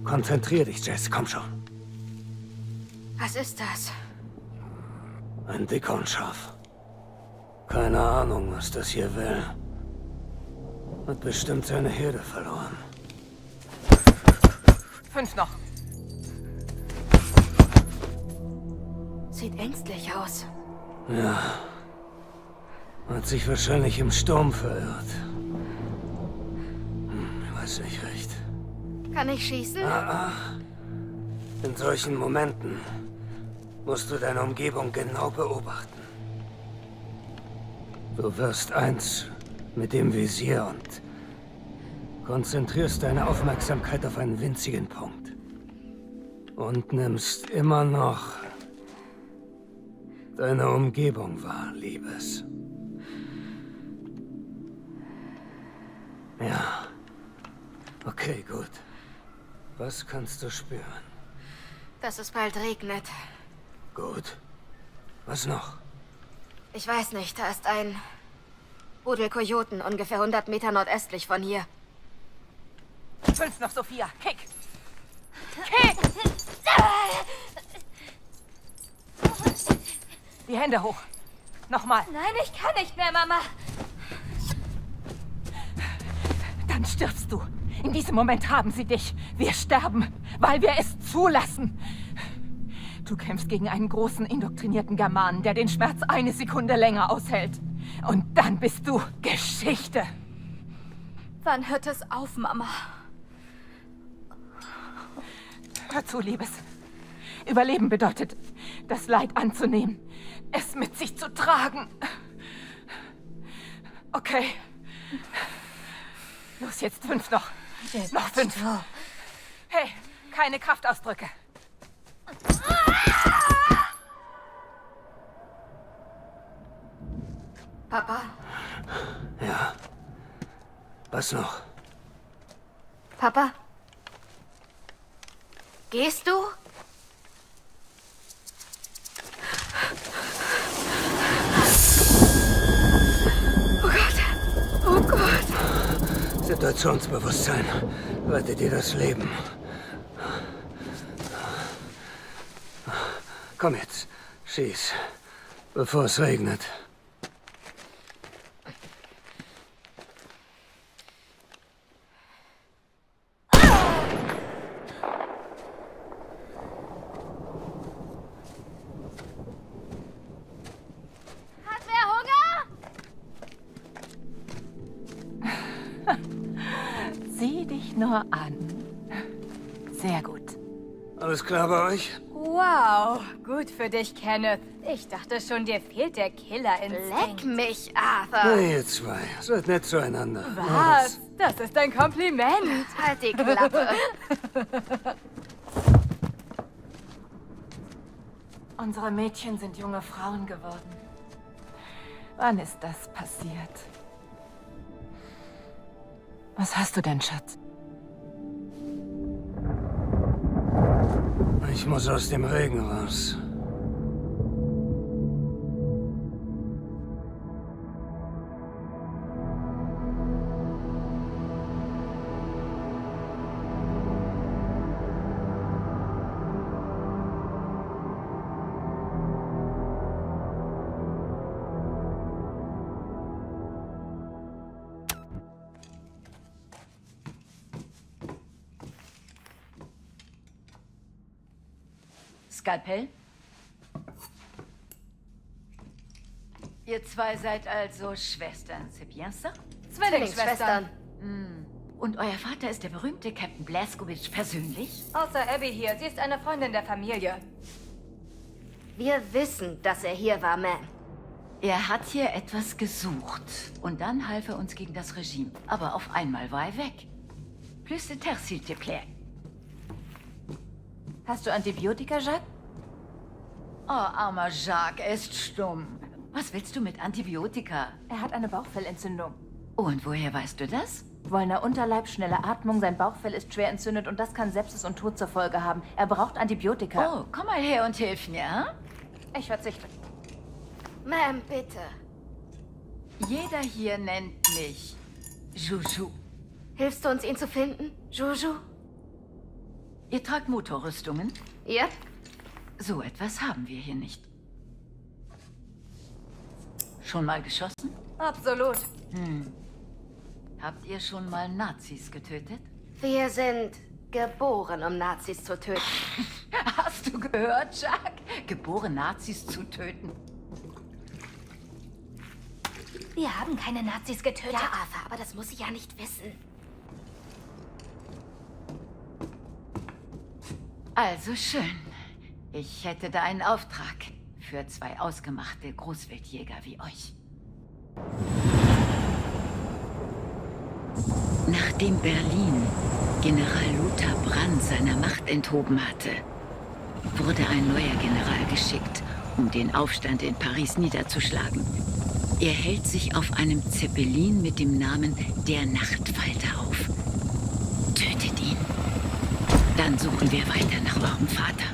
Konzentrier dich, Jess, komm schon. Was ist das? Ein Dickhornschaf. Keine Ahnung, was das hier will. Hat bestimmt seine Herde verloren. 5 noch. Sieht ängstlich aus. Ja. Hat sich wahrscheinlich im Sturm verirrt. Weiß nicht recht. Kann ich schießen? In solchen Momenten musst du deine Umgebung genau beobachten. Du wirst eins mit dem Visier und konzentrierst deine Aufmerksamkeit auf einen winzigen Punkt. Und nimmst immer noch deine Umgebung wahr, Liebes. Ja. Okay, gut. Was kannst du spüren? Dass es bald regnet. Gut. Was noch? Ich weiß nicht, da ist ein Rudel Kojoten, ungefähr 100 Meter nordöstlich von hier. 5 noch, Sophia. Kick! Kick! Die Hände hoch. Nochmal. Nein, ich kann nicht mehr, Mama. Dann stirbst du. In diesem Moment haben sie dich. Wir sterben, weil wir es zulassen. Du kämpfst gegen einen großen, indoktrinierten Germanen, der den Schmerz eine Sekunde länger aushält. Und dann bist du Geschichte. Wann hört es auf, Mama? Hör zu, Liebes. Überleben bedeutet, das Leid anzunehmen, es mit sich zu tragen. Okay. Los, jetzt 5 noch. Noch 5. Hey, keine Kraftausdrücke. Papa? Ja. Was noch? Papa? Gehst du? Oh Gott. Oh Gott. Situationsbewusstsein rettet dir das Leben. Komm jetzt, schieß, bevor es regnet. Hat wer Hunger? Sieh dich nur an. Sehr gut. Alles klar bei euch? Wow, gut für dich, Kenneth. Ich dachte schon, dir fehlt der Killerinstinkt. Leck mich, Arthur. Hey, ihr zwei, seid nett zueinander. Was? Das ist ein Kompliment. Halt die Klappe. Unsere Mädchen sind junge Frauen geworden. Wann ist das passiert? Was hast du denn, Schatz? Ich muss aus dem Regen raus. Skalpell? Ihr zwei seid also Schwestern, c'est bien ça? Zwillingsschwestern. Und euer Vater ist der berühmte Captain Blazkowicz persönlich? Außer Abby hier. Sie ist eine Freundin der Familie. Wir wissen, dass er hier war, Ma'am. Er hat hier etwas gesucht. Und dann half er uns gegen das Regime. Aber auf einmal war er weg. Plus de terre, s'il te plaît. Hast du Antibiotika, Jacques? Oh, armer Jacques, er ist stumm. Was willst du mit Antibiotika? Er hat eine Bauchfellentzündung. Oh, und woher weißt du das? Wollender Unterleib, schnelle Atmung, sein Bauchfell ist schwer entzündet und das kann Sepsis und Tod zur Folge haben. Er braucht Antibiotika. Oh, komm mal her und hilf mir, ja? Ich verzichte. Ma'am, bitte. Jeder hier nennt mich Juju. Hilfst du uns, ihn zu finden, Juju? Ihr tragt Motorrüstungen? Ja? So etwas haben wir hier nicht. Schon mal geschossen? Absolut. Habt ihr schon mal Nazis getötet? Wir sind geboren, um Nazis zu töten. Hast du gehört, Jack? Geboren, Nazis zu töten. Wir haben keine Nazis getötet. Ja, Arthur, aber das muss ich ja nicht wissen. Also schön. Ich hätte da einen Auftrag für 2 ausgemachte Großwildjäger wie euch. Nachdem Berlin General Lothar Brandt seiner Macht enthoben hatte, wurde ein neuer General geschickt, um den Aufstand in Paris niederzuschlagen. Er hält sich auf einem Zeppelin mit dem Namen der Nachtfalter auf. Tötet ihn. Dann suchen wir weiter nach eurem Vater.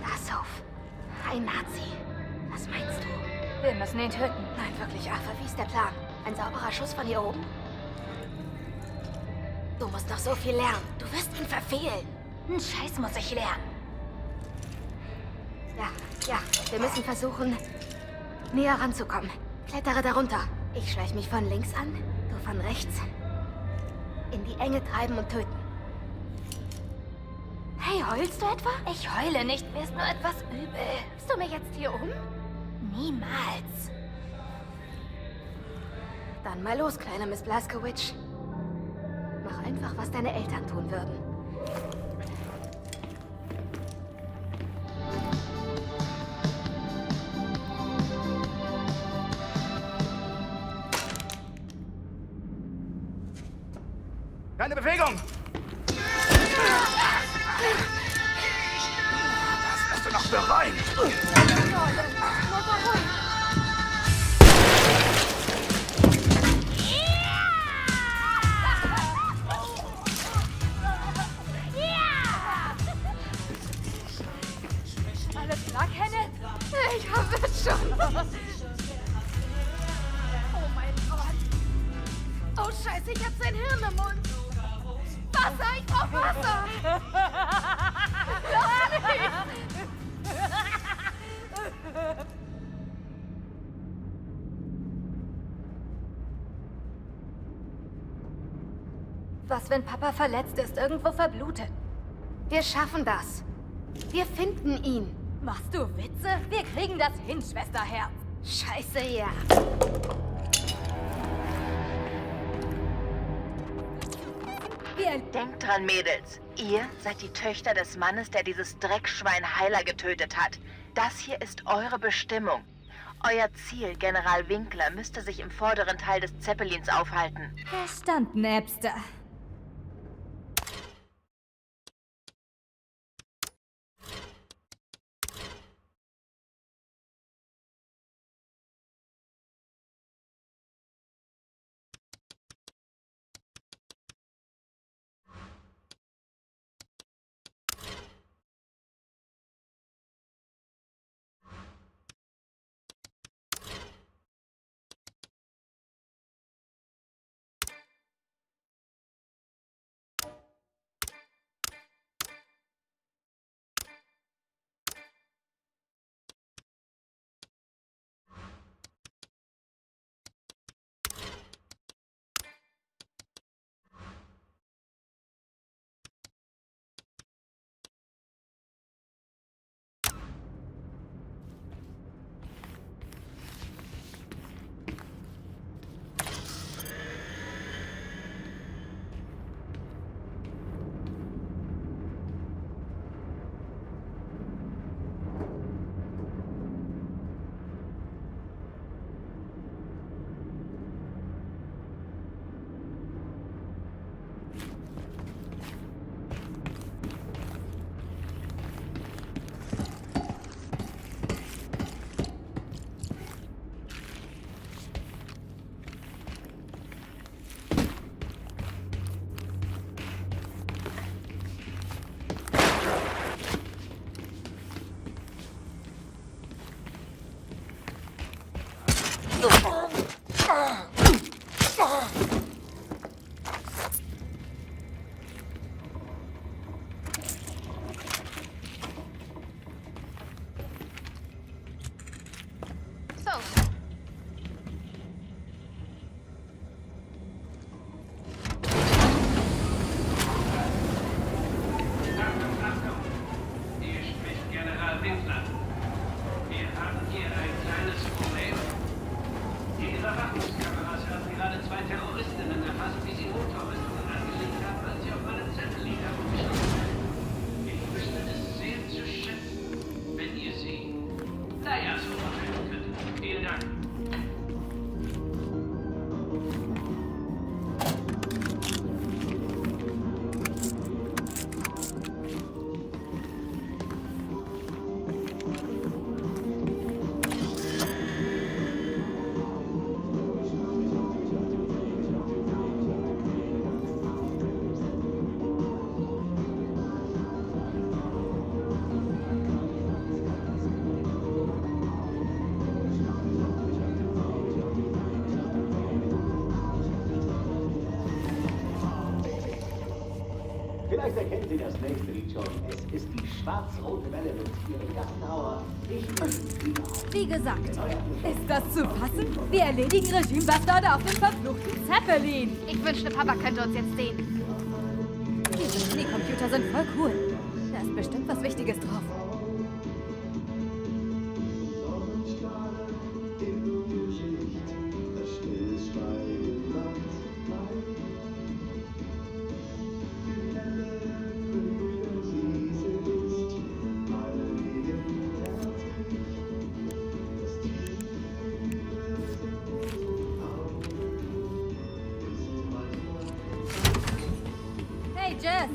Pass auf. Ein Nazi. Was meinst du? Wir müssen ihn töten. Nein, wirklich, Arthur, wie ist der Plan? Ein sauberer Schuss von hier oben? Du musst noch so viel lernen. Du wirst ihn verfehlen. Einen Scheiß muss ich lernen. Ja, wir müssen versuchen, näher ranzukommen. Klettere darunter. Ich schleiche mich von links an, du von rechts. In die Enge treiben und töten. Hey, heulst du etwa? Ich heule nicht, mir ist nur etwas übel. Bist du mir jetzt hier um? Niemals. Dann mal los, kleine Miss Blazkowicz. Mach einfach, was deine Eltern tun würden. Keine Bewegung! Was hast du noch für Wein? Alles klar, Kenneth? Ich hab es schon. Oh mein Gott. Oh, Scheiße, ich hab sein Hirn im Mund. Wasser, ich brauch Wasser. Was, wenn Papa verletzt ist, irgendwo verblutet? Wir schaffen das. Wir finden ihn. Machst du Witze? Wir kriegen das hin, Schwesterherz. Scheiße, ja. Denkt dran, Mädels. Ihr seid die Töchter des Mannes, der dieses Dreckschwein Heiler getötet hat. Das hier ist eure Bestimmung. Euer Ziel, General Winkler, müsste sich im vorderen Teil des Zeppelins aufhalten. Verstanden, Äbster. Die Überwachungskameras haben gerade 2 Terroristinnen erfasst, wie sie Motorrüstungen angelegt haben, als sie auf meinen Zettel herumstanden. Ich wüsste es sehr zu schätzen, wenn ihr sie, naja, so verwenden könntet. Vielen Dank. Vielleicht erkennen Sie das nächste Lied schon. Es ist die schwarz-rote Welle mit ihrem Gassenhauer. Ich bin überhaupt. Wie gesagt, ist das zu fassen? Wir erledigen Regimebastarde auf dem verfluchten Zeppelin. Ich wünschte, Papa könnte uns jetzt sehen. Diese Minicomputer sind voll cool. Da ist bestimmt was Wichtiges drauf. Hey Jess,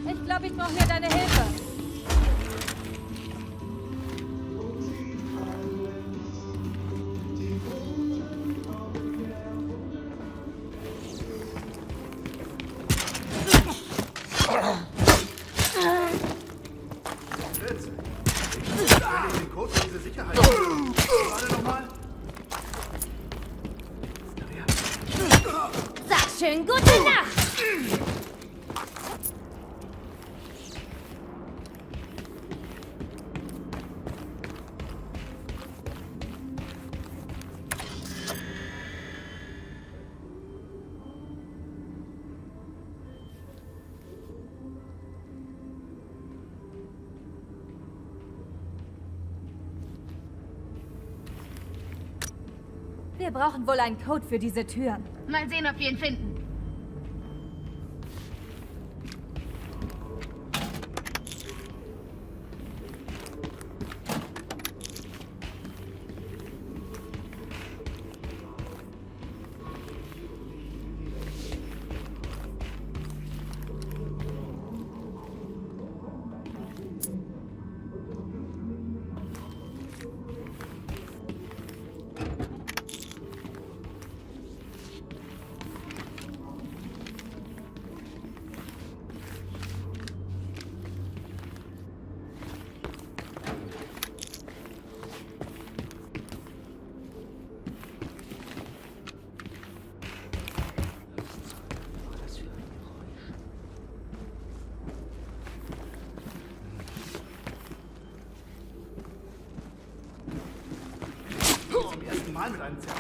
ich glaube, ich brauche hier deine Hilfe. Fritz, ich habe den Code für diese Sicherheit. Warte nochmal. Sag schön gute Nacht. Wir brauchen wohl einen Code für diese Türen. Mal sehen, ob wir ihn finden. Zum ersten Mal mit einem Zettel.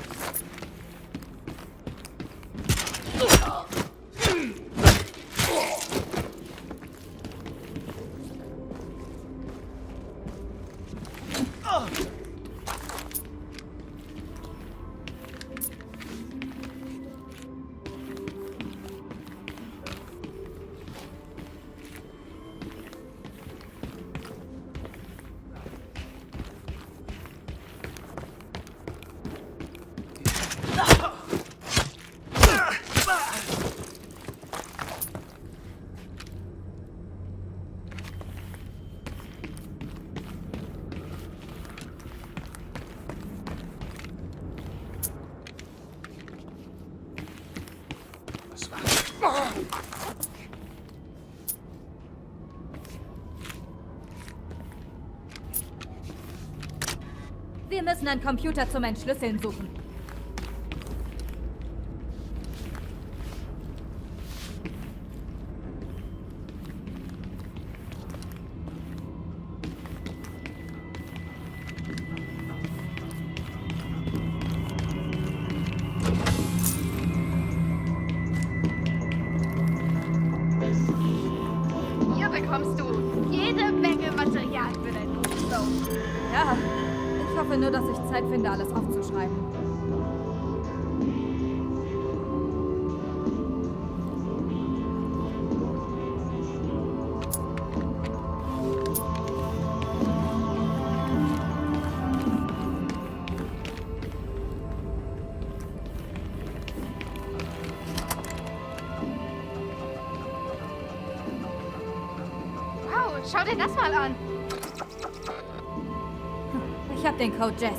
Wir müssen einen Computer zum Entschlüsseln suchen. Hier bekommst du jede Menge Material für dein Buch. Ja, ich hoffe nur, dass ich Zeit finde, alles aufzuschreiben. schau dir das mal an. Ich hab den Code, Jess.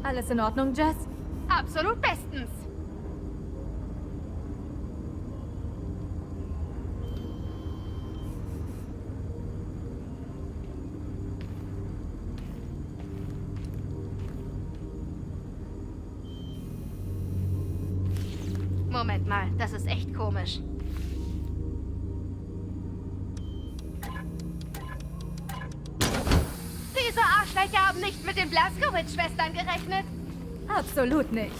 Alles in Ordnung, Jess? Absolut bestens. Moment mal, das ist echt komisch. Diese Arschlöcher haben nicht mit den Blazkowicz-Schwestern gerechnet. Absolut nicht.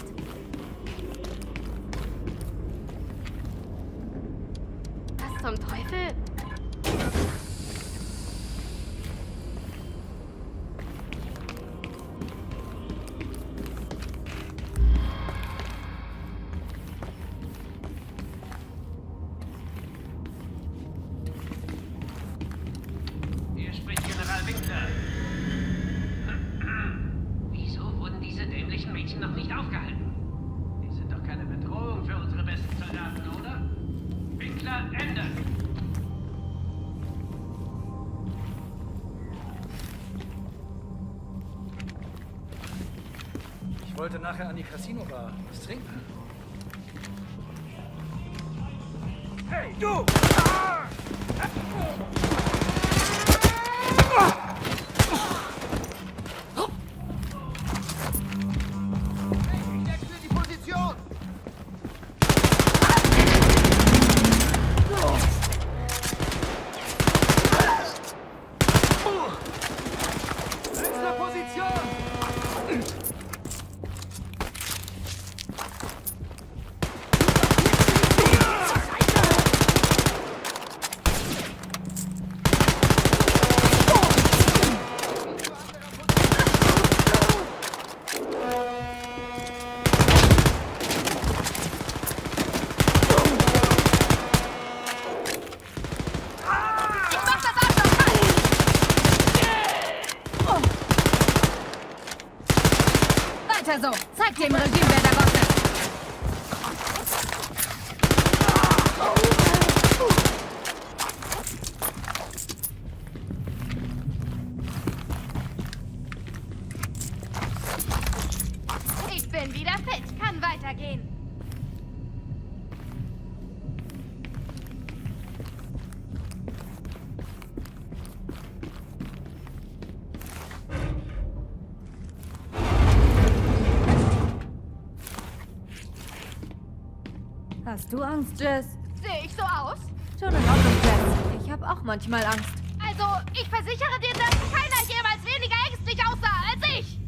Was zum Teufel? Hier spricht General Winkler. Wieso wurden diese dämlichen Mädchen noch nicht aufgehalten? Die sind doch keine Bedrohung für unsere besten Soldaten, oder? Winkler, Ende! Ich wollte nachher an die Casino-Bar was trinken. Hey, du! Ich wechsle die Position! Wechsle Position! Weiter so. Zeig dem Regime, wer der Boss ist. Ich bin wieder fit, kann weitergehen. Hast du Angst, Jess? Sehe ich so aus? Schon in Ordnung, Jess. Ich habe auch manchmal Angst. Also, ich versichere dir, dass keiner jemals weniger ängstlich aussah als ich.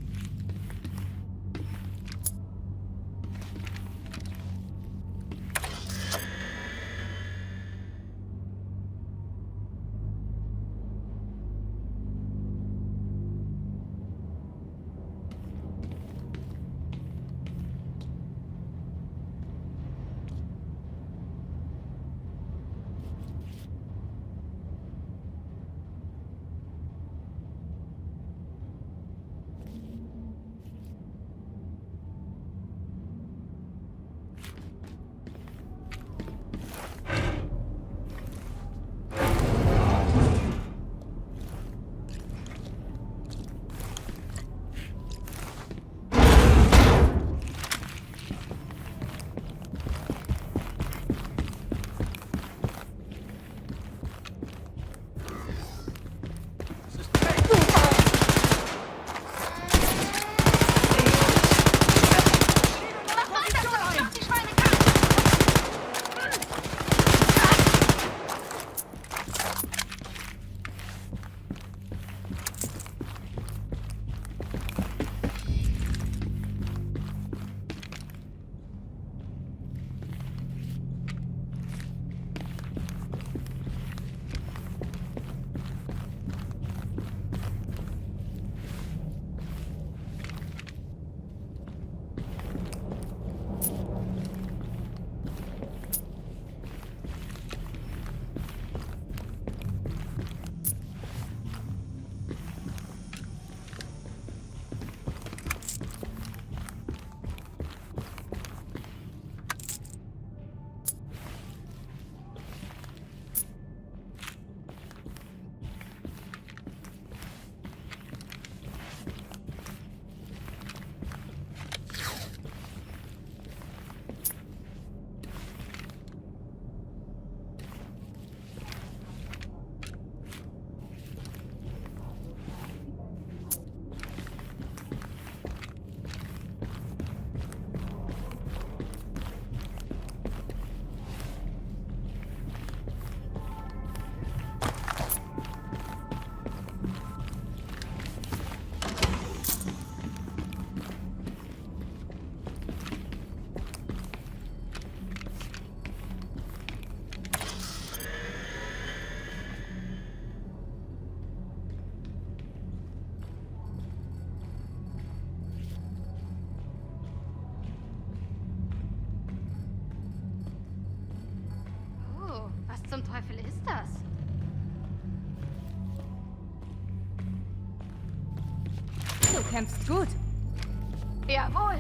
kämpfst gut. Jawohl.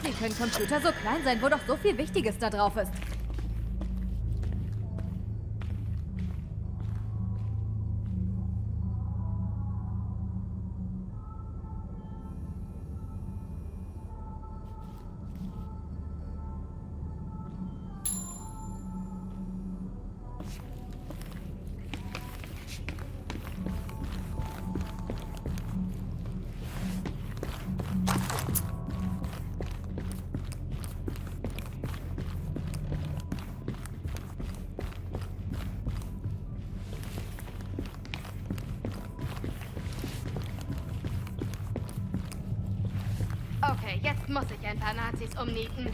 Wie können Computer so klein sein, wo doch so viel Wichtiges da drauf ist? Okay, jetzt muss ich ein paar Nazis umnieten.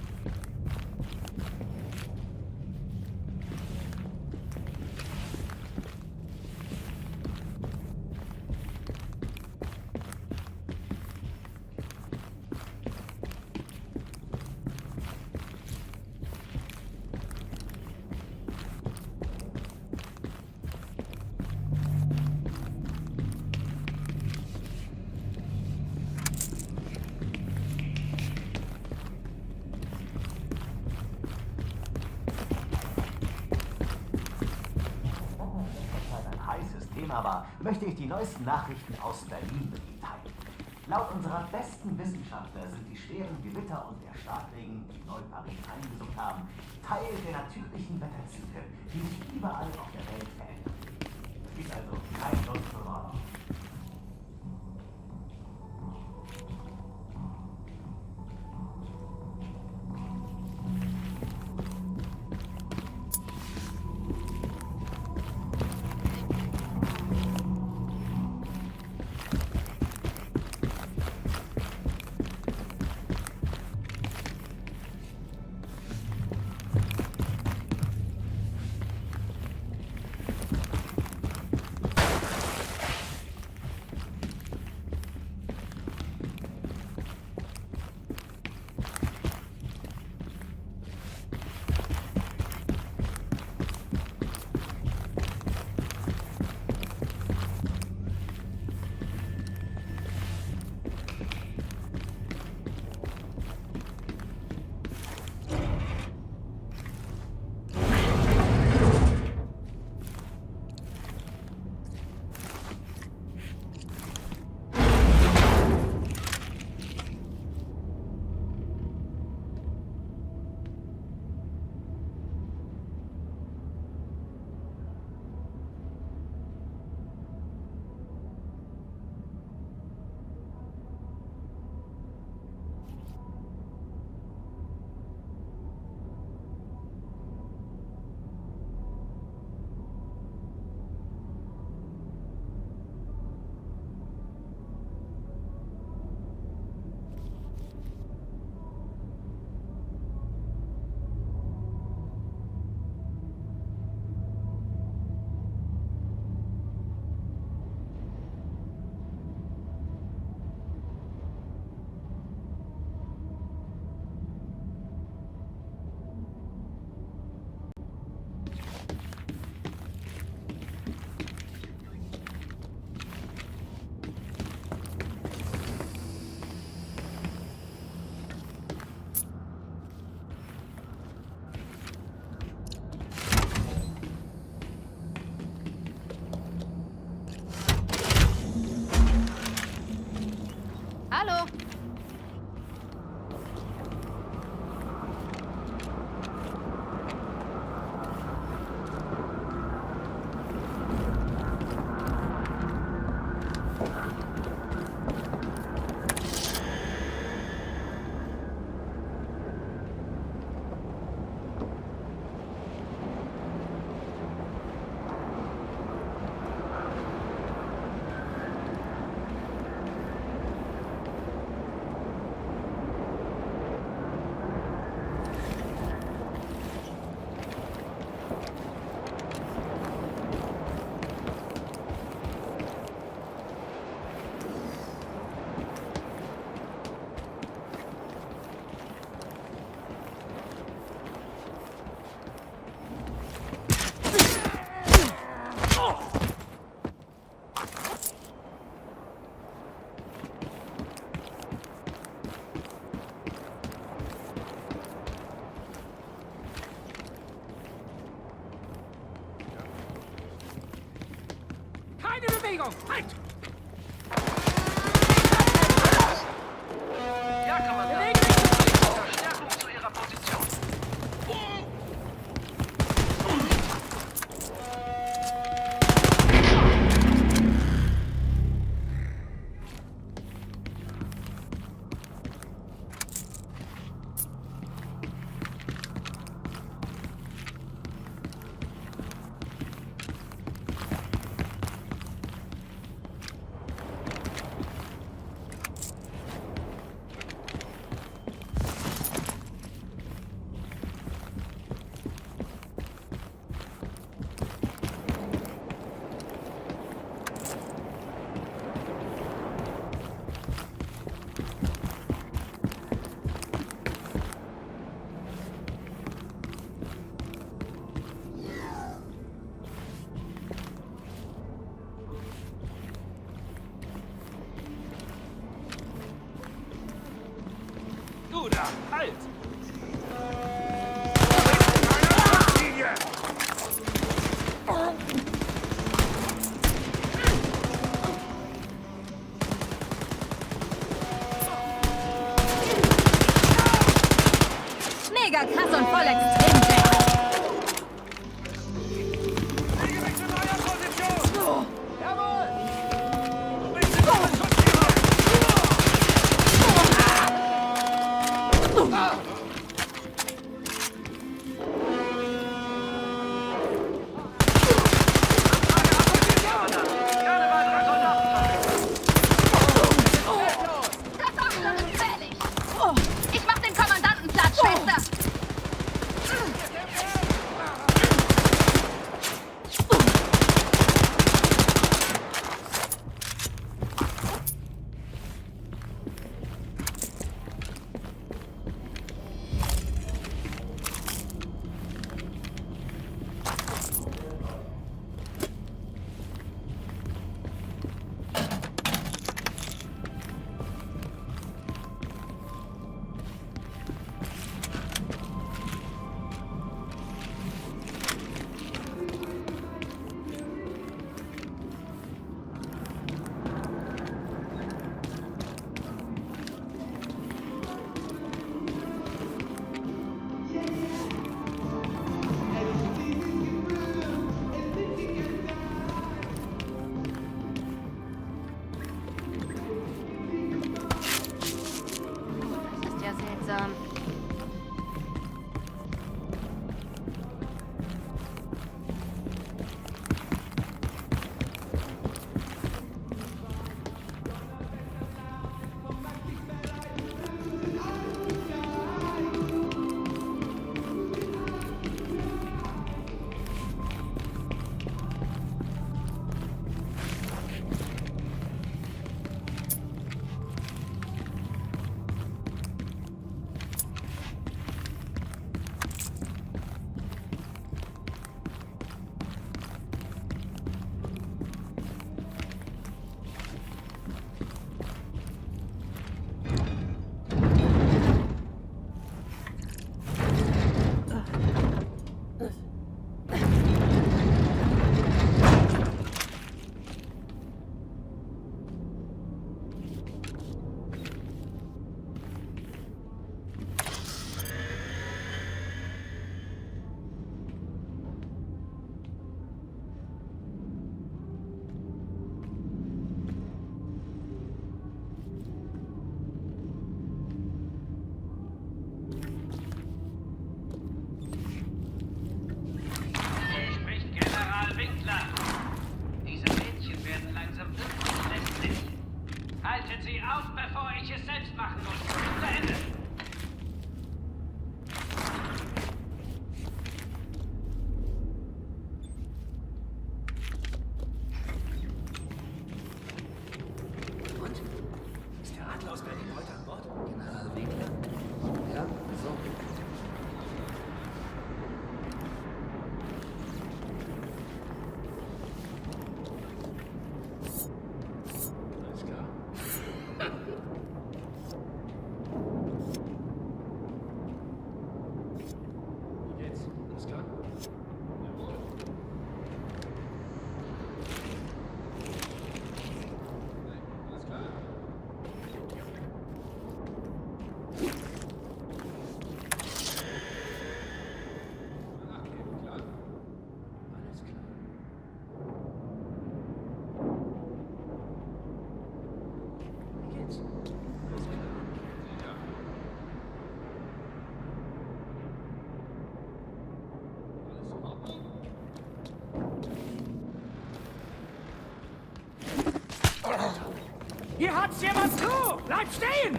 Aber möchte ich die neuesten Nachrichten aus Berlin mit Ihnen teilen. Laut unserer besten Wissenschaftler sind die schweren Gewitter und der Starkregen, die Neu-Paris heimgesucht haben, Teil der natürlichen Wetterzyklen, die sich überall auf der Welt verändern. Es gibt also kein Grund zur Sorge. Bewegung! Halt! Ja, Kommandant. Verstärkung zu Ihrer Position. Du da, halt! Mega krass und voll extrem, Jack. Ich mach den Kommandanten platt, Schwester! Das ist ja seltsam. hat's jemand zu! Bleib stehen!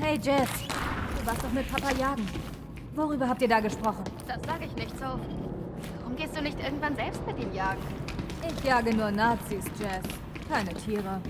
Hey Jess, du warst doch mit Papa jagen. Worüber habt ihr da gesprochen? Das sage ich nicht, Soph. Warum gehst du nicht irgendwann selbst mit ihm jagen? Ich jage nur Nazis, Jess. Keine Tiere.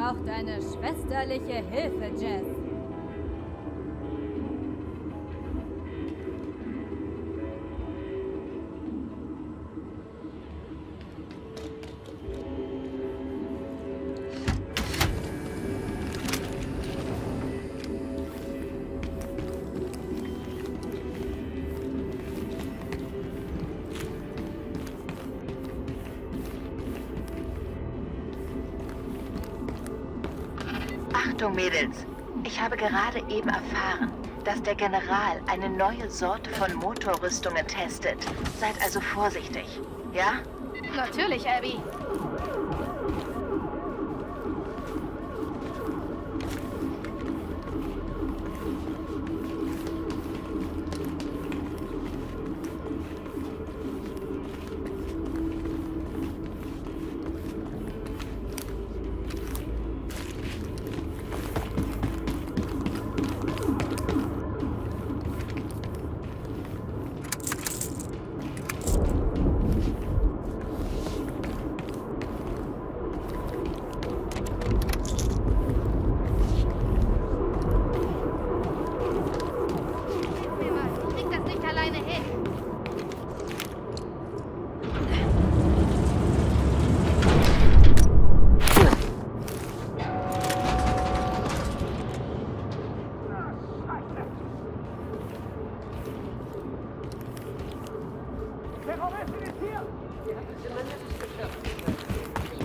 braucht deine schwesterliche Hilfe, Jess. Achtung, Mädels. Ich habe gerade eben erfahren, dass der General eine neue Sorte von Motorrüstungen testet. Seid also vorsichtig, ja? Natürlich, Abby.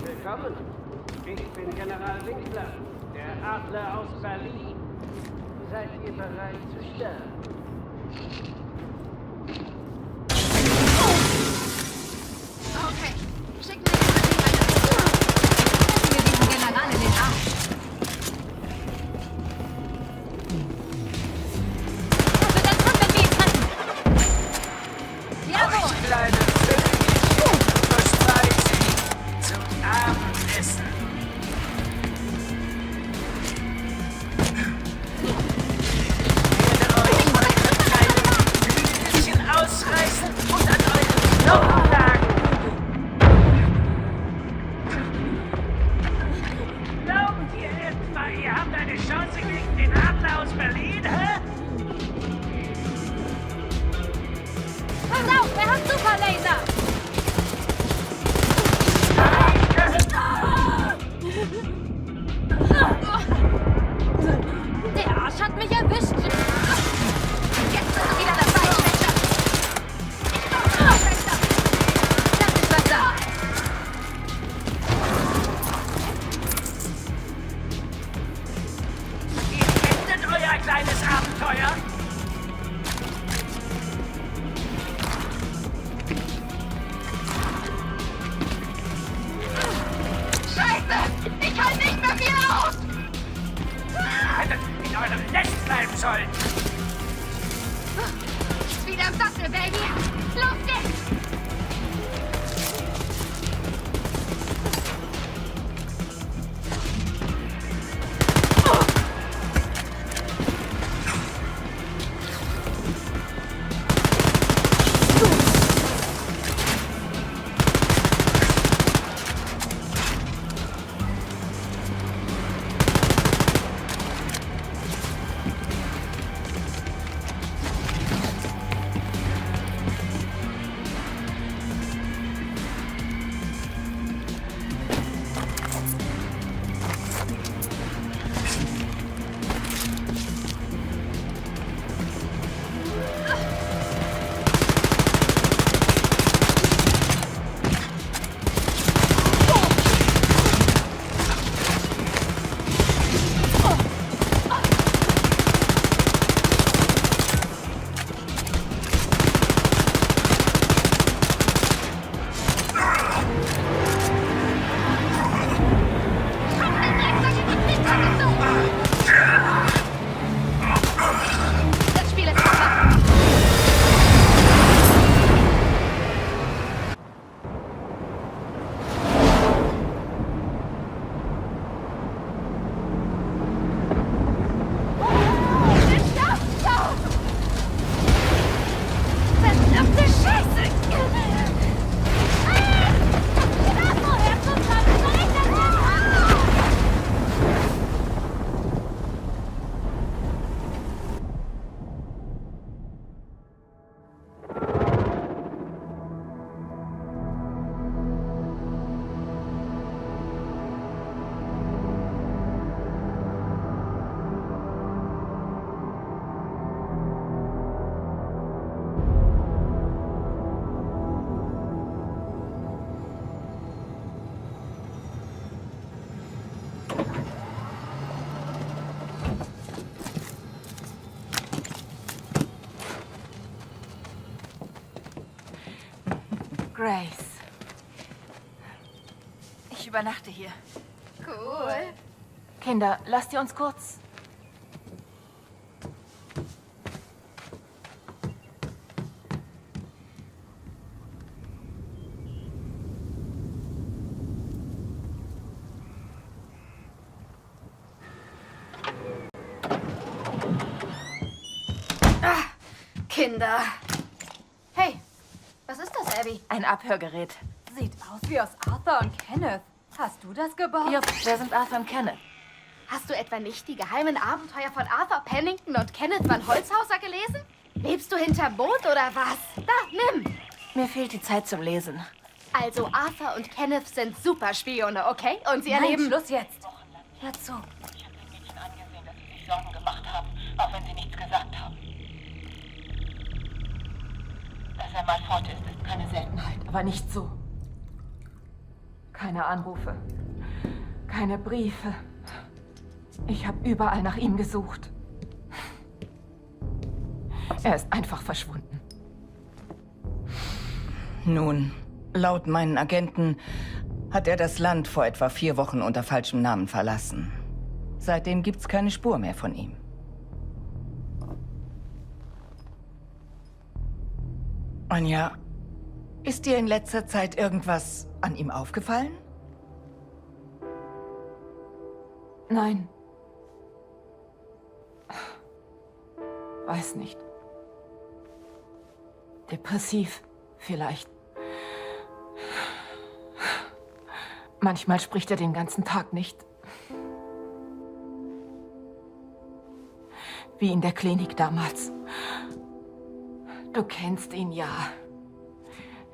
Willkommen. Ich bin General Winkler, der Adler aus Berlin. Seid ihr bereit zu sterben? Okay, schick mir diesen General in den Arsch. Was wird dann tun, wenn wir ihn treffen? Jawohl! Kleine Vögel, verspreit sie zum Abendessen. Ich werde euch eure kleinen Flügelchen ausreißen und an euren Knochen nagen. Glaubt ihr etwa, ihr habt eine Chance gegen den Adler aus Berlin, hä? Pass auf, er hat Superlaser! Der Arsch hat mich erwischt! Jetzt bist du wieder dabei, Schwester. Schwester, das ist was da. Ihr endet euer kleines Abenteuer. Scheiße, ich halte nicht mehr viel aus. Hättet in eurem Nest bleiben sollen. Wieder im Sattel, Baby. Los geht's. Grace. Ich übernachte hier. Cool. Kinder, lasst ihr uns kurz... Kinder. Hey, was ist das, Abby? Ein Abhörgerät. Sieht aus wie aus Arthur und Kenneth. Hast du das gebaut? Ja, wer sind Arthur und Kenneth? Hast du etwa nicht die geheimen Abenteuer von Arthur Pennington und Kenneth Van Holzhauser gelesen? Lebst du hinterm Boot oder was? Da, nimm. Mir fehlt die Zeit zum Lesen. Also Arthur und Kenneth sind Superspione, okay? Und sie Nein, erleben... Schluss jetzt. Hör zu. Ich habe den Mädchen angesehen, dass sie sich Sorgen gemacht haben, auch wenn sie nichts gesagt haben. Dass er mal fort ist keine Seltenheit. Aber nicht so. Keine Anrufe. Keine Briefe. Ich habe überall nach ihm gesucht. Er ist einfach verschwunden. Nun, laut meinen Agenten hat er das Land vor etwa 4 Wochen unter falschem Namen verlassen. Seitdem gibt's keine Spur mehr von ihm. Anja, ist dir in letzter Zeit irgendwas an ihm aufgefallen? Nein. Weiß nicht. Depressiv, vielleicht. Manchmal spricht er den ganzen Tag nicht. Wie in der Klinik damals. Du kennst ihn ja.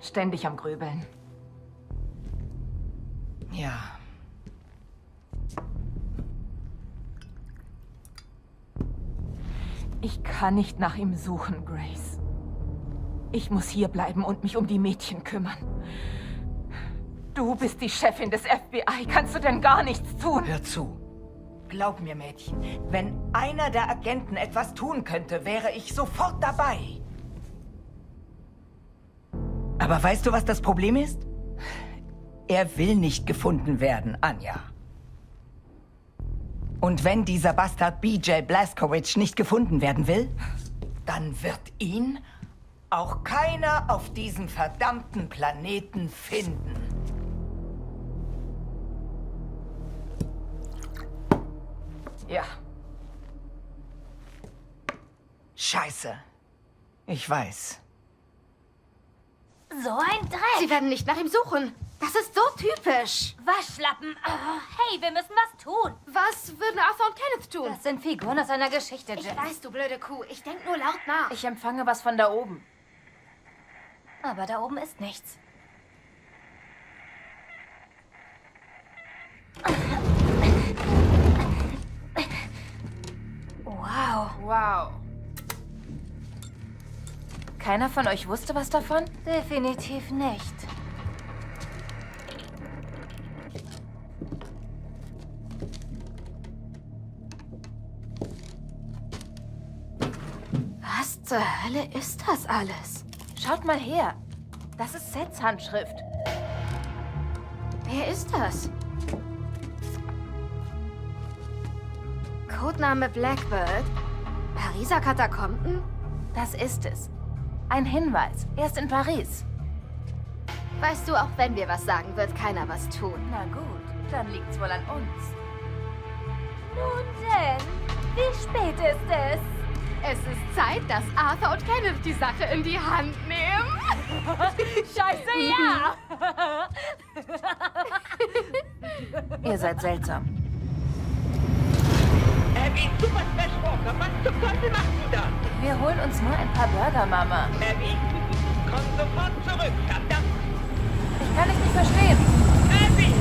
Ständig am Grübeln. Ja. Ich kann nicht nach ihm suchen, Grace. Ich muss hier bleiben und mich um die Mädchen kümmern. Du bist die Chefin des FBI. Kannst du denn gar nichts tun? Hör zu. Glaub mir, Mädchen, wenn einer der Agenten etwas tun könnte, wäre ich sofort dabei. Aber weißt du, was das Problem ist? Er will nicht gefunden werden, Anja. Und wenn dieser Bastard BJ Blazkowicz nicht gefunden werden will, dann wird ihn auch keiner auf diesem verdammten Planeten finden. Ja. Scheiße. Ich weiß. So ein Dreck. Sie werden nicht nach ihm suchen. Das ist so typisch. Waschlappen. Hey, wir müssen was tun. Was würden Arthur und Kenneth tun? Das sind Figuren aus einer Geschichte, Ich Jess. weiß, du blöde Kuh. Ich denk nur laut nach. Ich empfange was von da oben. Aber da oben ist nichts. Wow. Wow. Keiner von euch wusste was davon? Definitiv nicht. Was zur Hölle ist das alles? Schaut mal her. Das ist Seths Handschrift. Wer ist das? Codename Blackbird? Pariser Katakomben? Das ist es. Ein Hinweis. Er ist in Paris. Weißt du, auch wenn wir was sagen, wird keiner was tun. Na gut, dann liegt's wohl an uns. Nun denn, wie spät ist es? Es ist Zeit, dass Arthur und Kenneth die Sache in die Hand nehmen. Scheiße, ja! Ihr seid seltsam. Abby, du was versprochen. Was zum Teufel machst du da? Wir holen uns nur ein paar Burger, Mama. Abby, komm sofort zurück, verdammt! Ich kann dich nicht verstehen. Abby!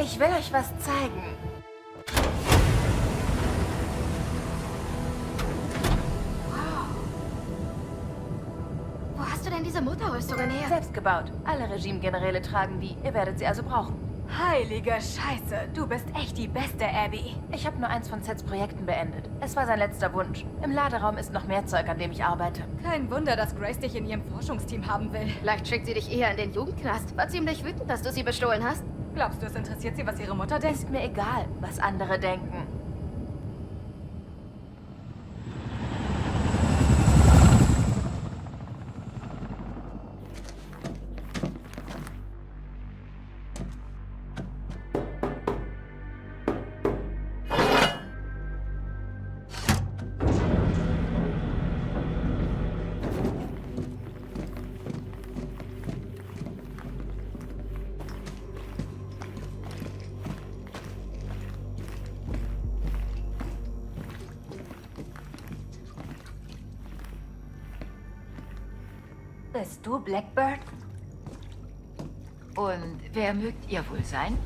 Ich will euch was zeigen. Wo hast du denn diese Motorrüstungen her? Selbst gebaut. Alle Regimegeneräle tragen die. Ihr werdet sie also brauchen. Heilige Scheiße, du bist echt die beste, Abby. Ich habe nur eins von Seths Projekten beendet. Es war sein letzter Wunsch. Im Laderaum ist noch mehr Zeug, an dem ich arbeite. Kein Wunder, dass Grace dich in ihrem Forschungsteam haben will. Vielleicht schickt sie dich eher in den Jugendknast. War ziemlich wütend, dass du sie bestohlen hast. Glaubst du, es interessiert sie, was ihre Mutter denkt? Ist mir egal, was andere denken. Bist du Blackbird? Und wer mögt ihr wohl sein?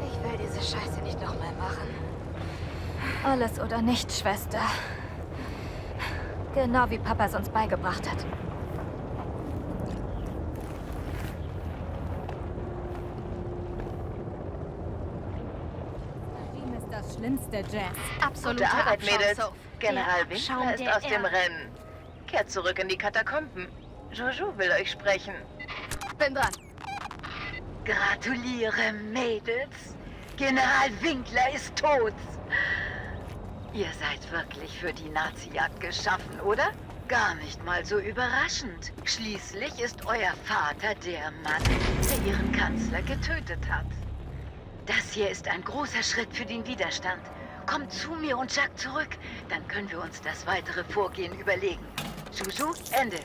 Ich will diese Scheiße nicht nochmal machen. Alles oder nichts, Schwester. Genau wie Papa es uns beigebracht hat. Das schlimmste, Jess. Absolute Gute Arbeit, Mädels. Abschaum. General Der Abschaum Winkler ist der aus dem Erde. Rennen. Kehrt zurück in die Katakomben. Jojo will euch sprechen. Bin dran. Gratuliere, Mädels. General Winkler ist tot. Ihr seid wirklich für die Nazi-Jagd geschaffen, oder? Gar nicht mal so überraschend. Schließlich ist euer Vater der Mann, der ihren Kanzler getötet hat. Das hier ist ein großer Schritt für den Widerstand. Kommt zu mir und Jack zurück, dann können wir uns das weitere Vorgehen überlegen. Juju, Ende.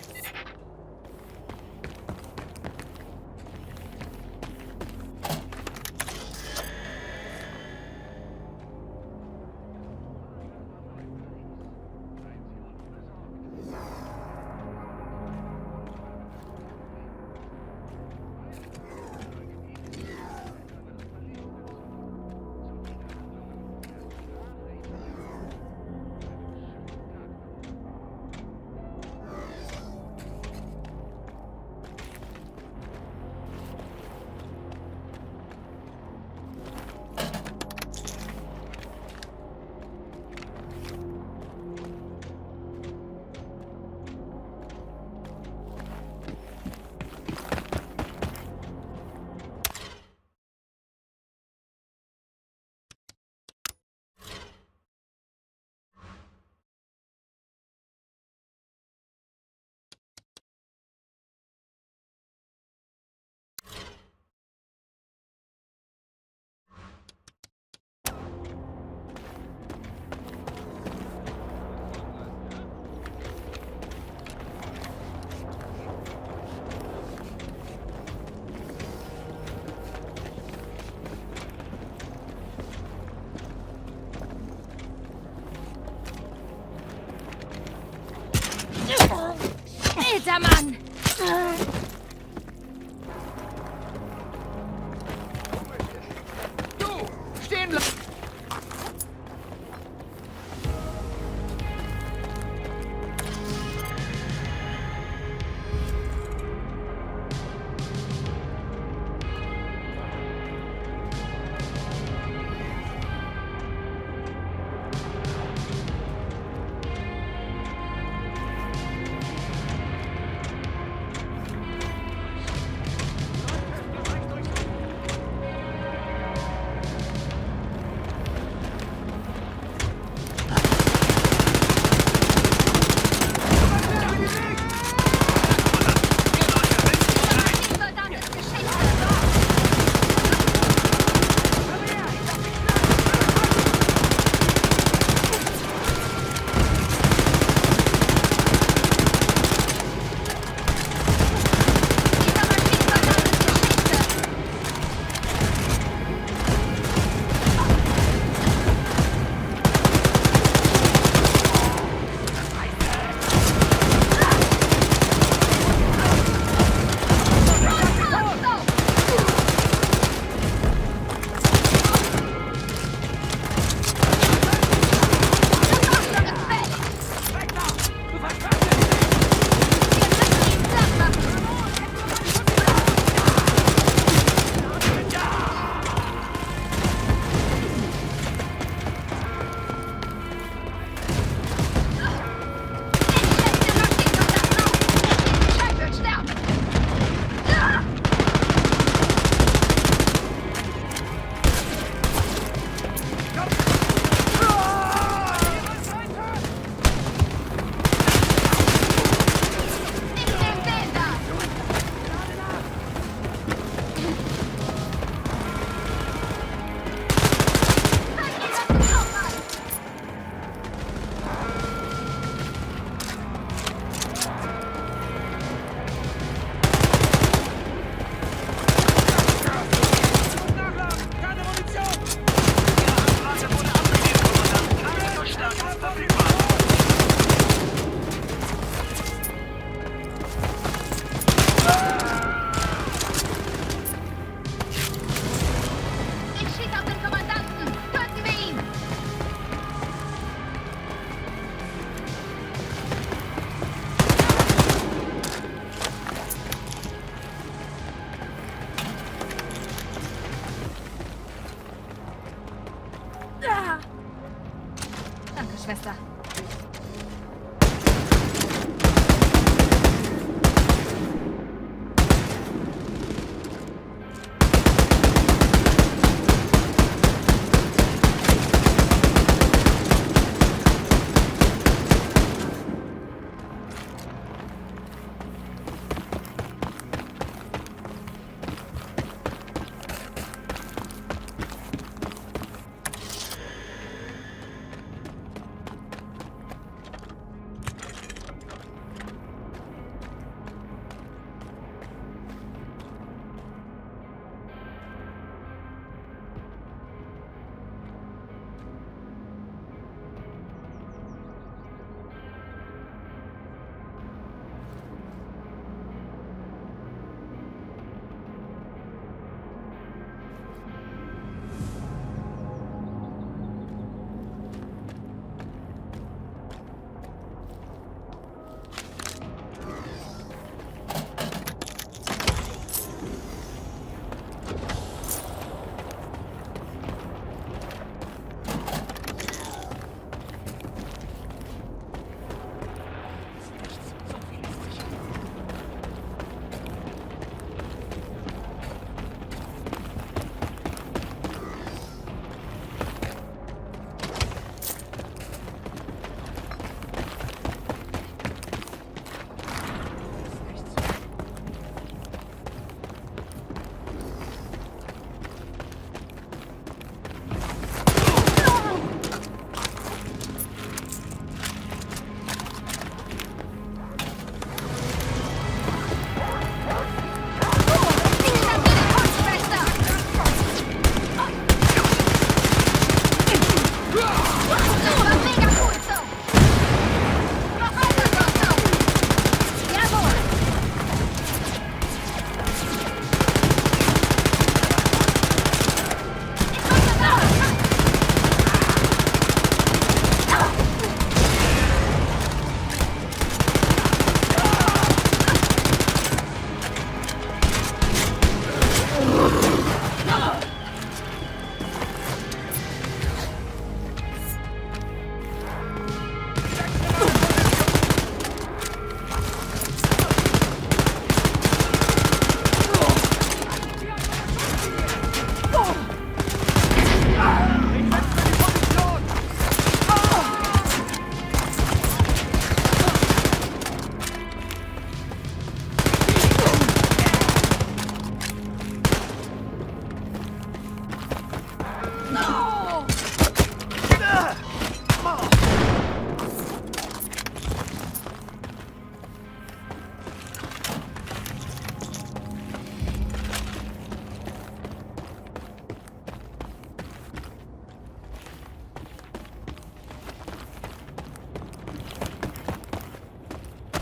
Schwester.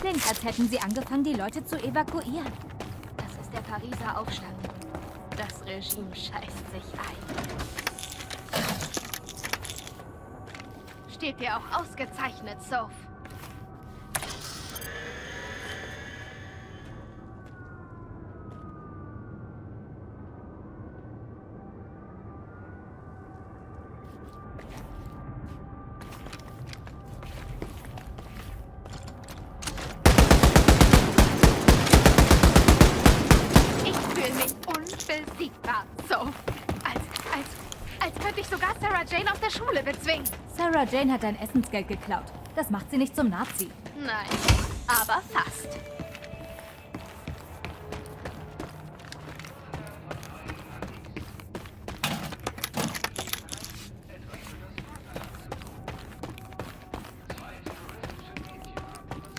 Klingt, als hätten sie angefangen, die Leute zu evakuieren. Das ist der Pariser Aufstand. Das Regime scheißt sich ein. Steht dir auch ausgezeichnet, Soph. Schule bezwingen. Sarah Jane hat dein Essensgeld geklaut. Das macht sie nicht zum Nazi. Nein, aber fast.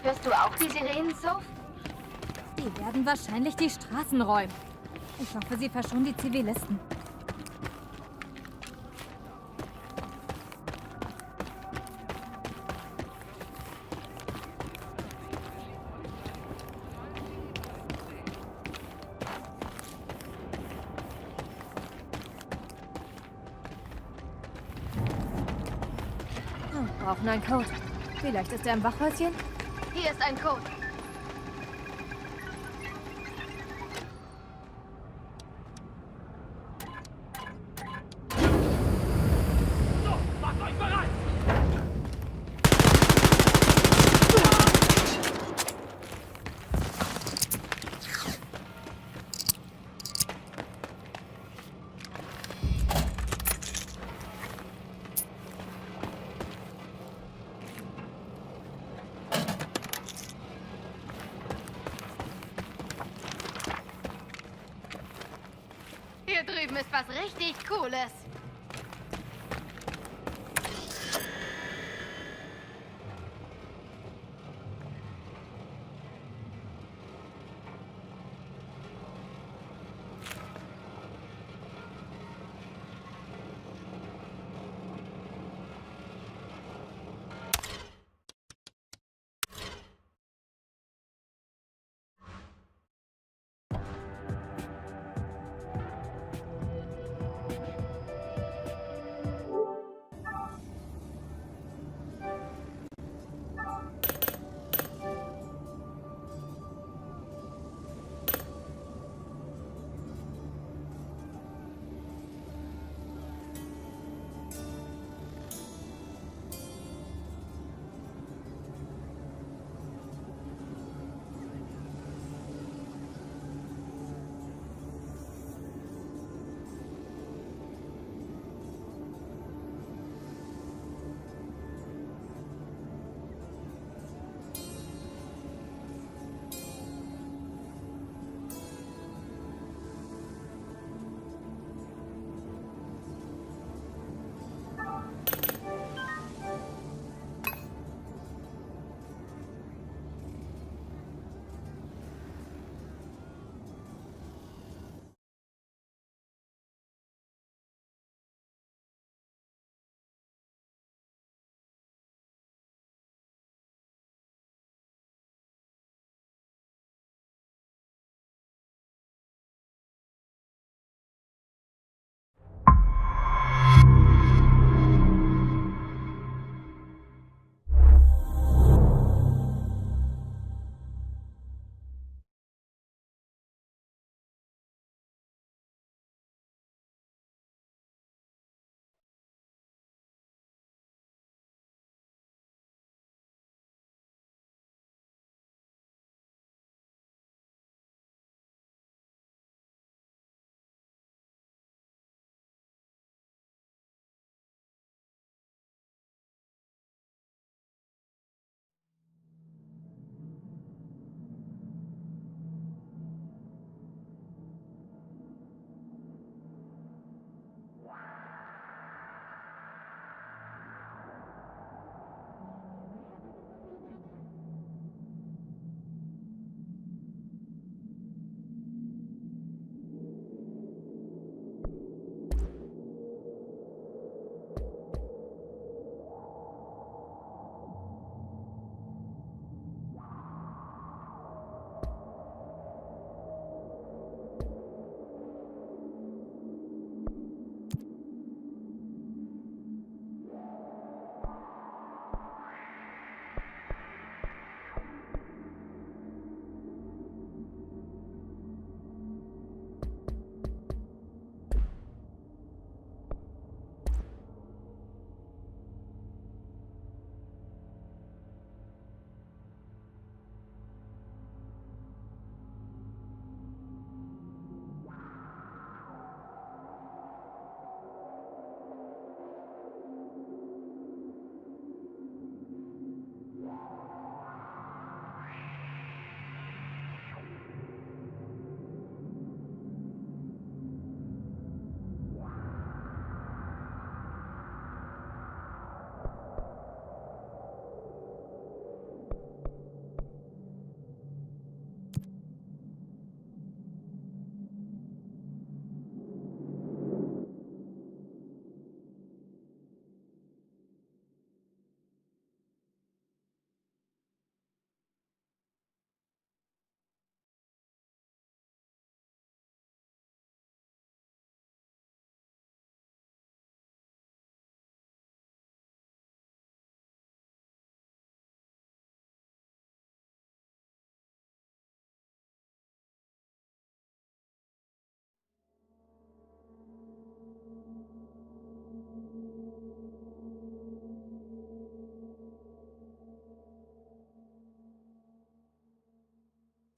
Hörst du auch die Sirenen, Soph? Die werden wahrscheinlich die Straßen räumen. Ich hoffe, sie verschonen die Zivilisten. Brauchen einen Code. Vielleicht ist er im Wachhäuschen? Hier ist ein Code. So, macht euch bereit! drüben ist was richtig Cooles.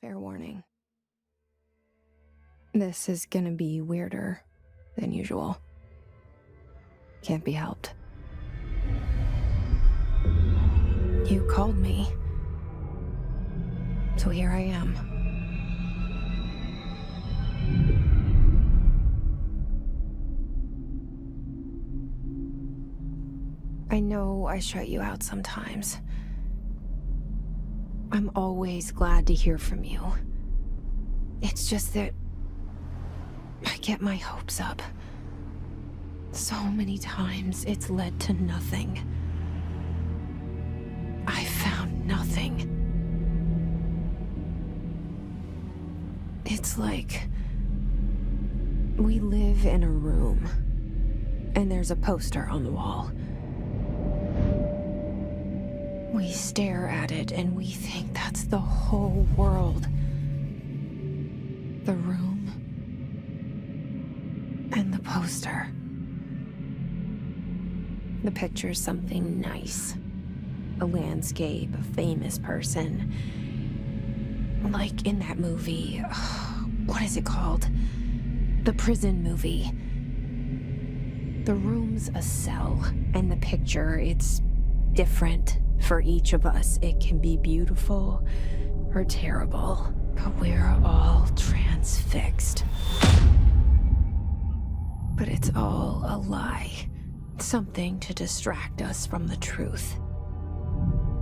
Fair warning. This is gonna be weirder than usual. Can't be helped. You called me. So here I am. I know I shut you out sometimes. I'm always glad to hear from you. It's just that I get my hopes up. So many times it's led to nothing. I found nothing. It's like we live in a room, and there's a poster on the wall. We stare at it and we think that's the whole world. The room and the poster. The picture's something nice. A landscape, a famous person. Like in that movie, what is it called? The prison movie. The room's a cell, and the picture, it's different for each of us. It can be beautiful or terrible, but we're all transfixed. But it's all a lie. Something to distract us from the truth.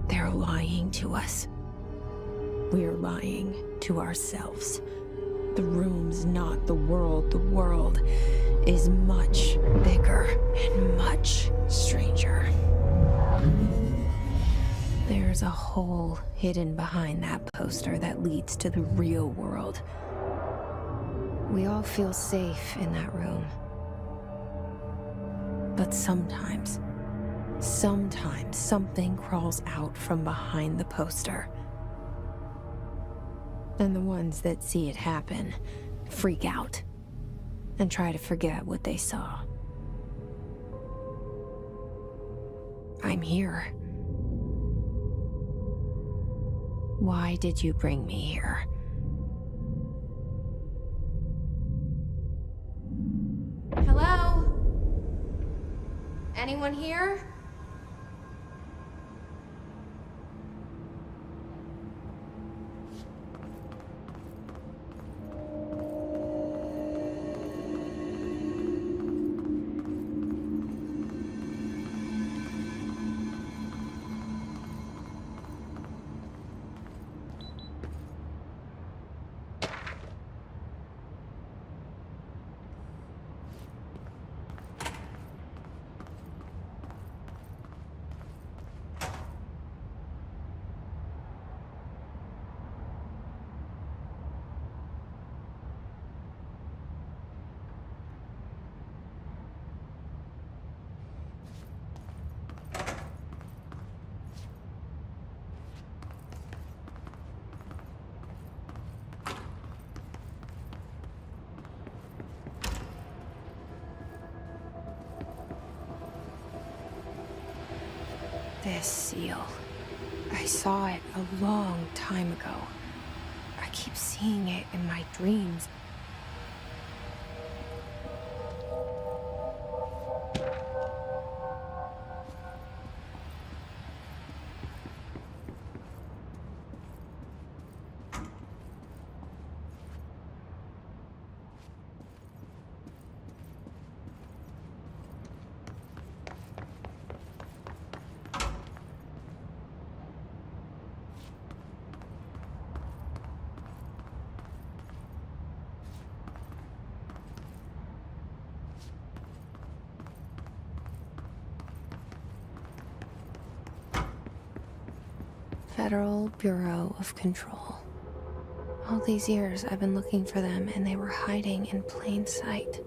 They're lying to us. We're lying to ourselves. The room's not the world. The world is much bigger and much stranger. There's a hole hidden behind that poster that leads to the real world. We all feel safe in that room. But sometimes something crawls out from behind the poster. And the ones that see it happen freak out and try to forget what they saw. I'm here. Why did you bring me here? Hello? Anyone here? This seal. I saw it a long time ago. I keep seeing it in my dreams. Federal Bureau of Control. All these years I've been looking for them and they were hiding in plain sight.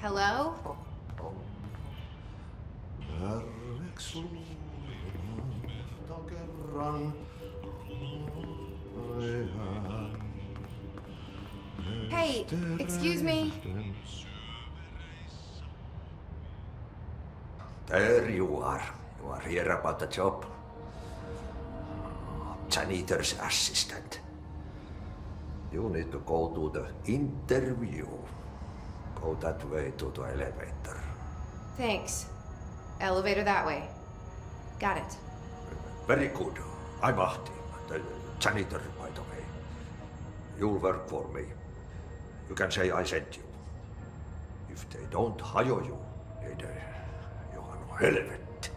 Hello? Hey, excuse me. There you are. You are here about the job. Janitor's assistant. You need to go to the interview. Go that way to the elevator. Thanks. Elevator that way. Got it. Very good. I'm Ahti, the janitor, by the way. You'll work for me. You can say I sent you. If they don't hire you, you are no helvet.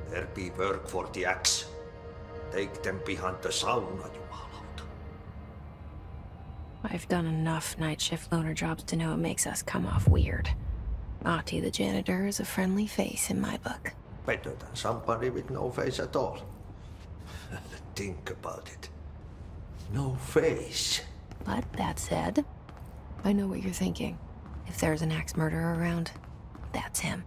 There be work for the axe. Take them behind the sauna, jumalauta. I've done enough night shift loner jobs to know it makes us come off weird. Ahti the janitor is a friendly face in my book. Better than somebody with no face at all. Think about it. No face. But that said, I know what you're thinking. If there's an axe murderer around, that's him.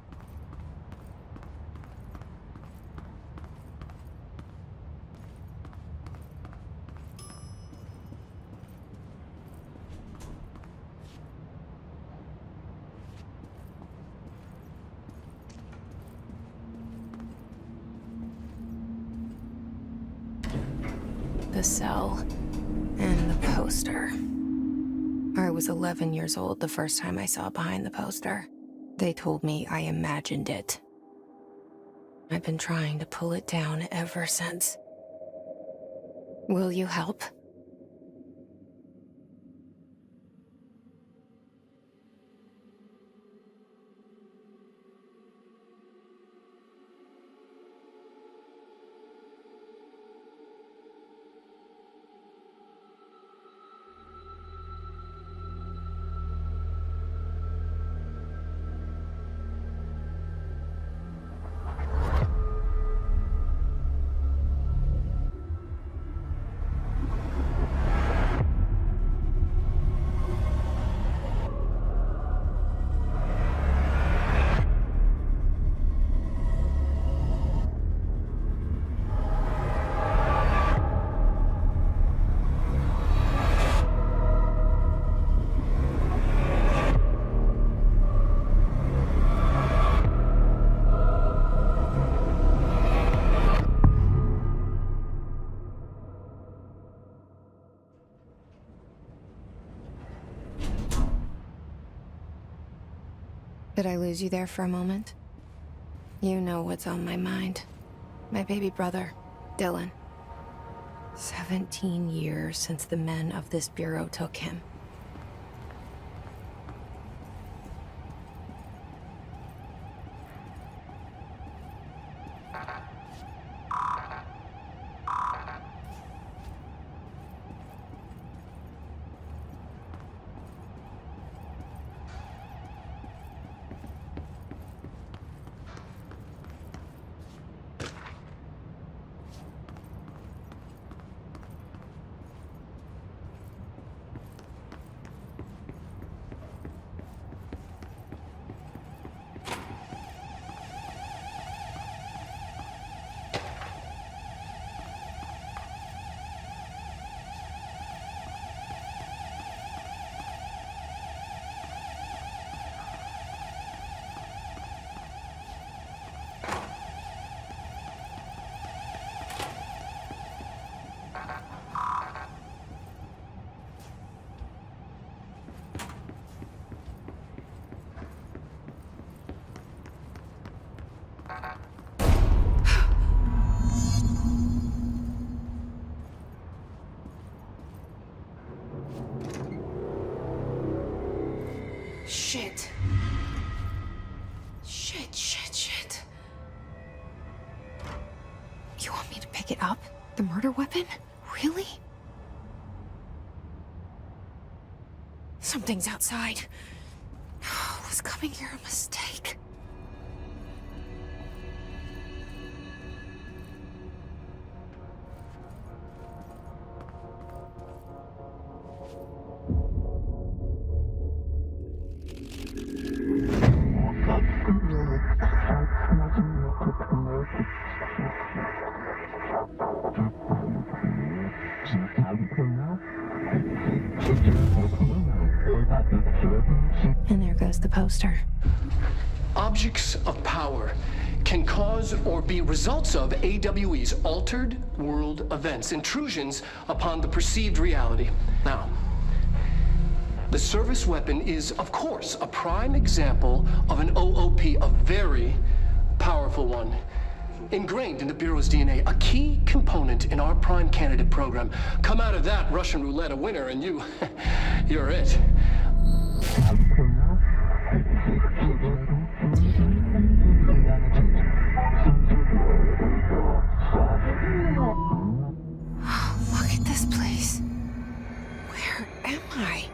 The cell and the poster. I was 11 years old the first time I saw behind the poster. They told me I imagined it. I've been trying to pull it down ever since. Will you help? Did I lose you there for a moment? You know what's on my mind. My baby brother, Dylan. 17 years since the men of this bureau took him. Shit. Shit. You want me to pick it up? The murder weapon? Really? Something's outside. Was coming here a mistake? And there goes the poster. Objects of power can cause or be results of AWE's altered world events, intrusions upon the perceived reality. Now, the service weapon is, of course, a prime example of an OOP, a very powerful one, ingrained in the Bureau's DNA, a key component in our prime candidate program. Come out of that Russian roulette a winner and you're it. Look at this place. Where am I?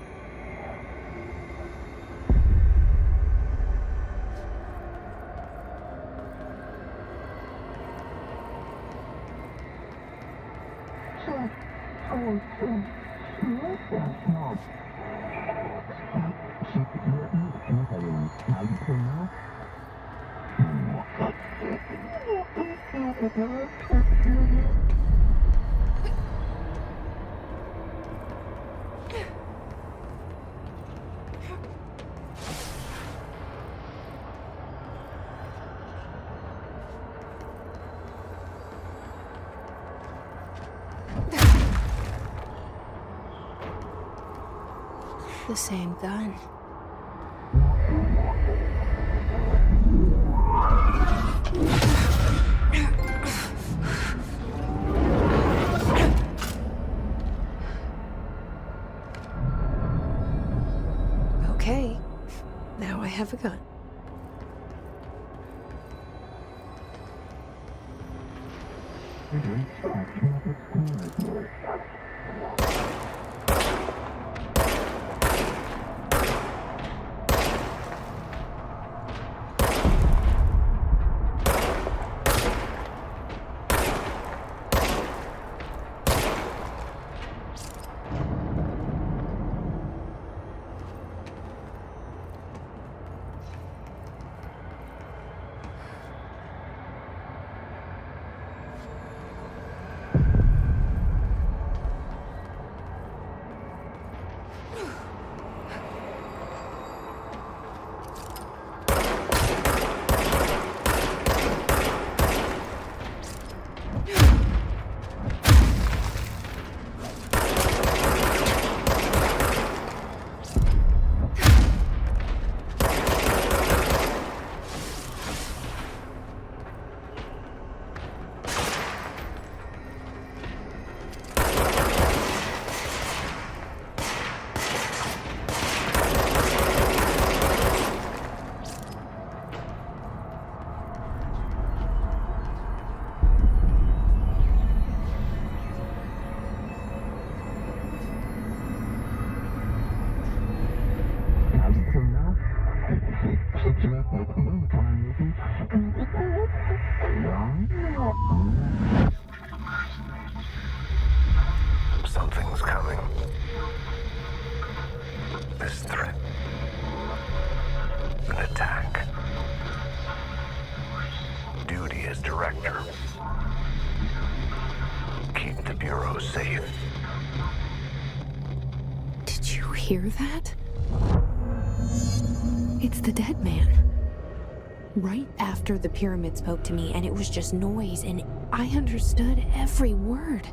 The same gun. Okay, now I have a gun. Something's coming. This threat. An attack. Duty as director. Keep the Bureau safe. Did you hear that? It's the dead man. Right after the pyramid spoke to me, and it was just noise, and I understood every word.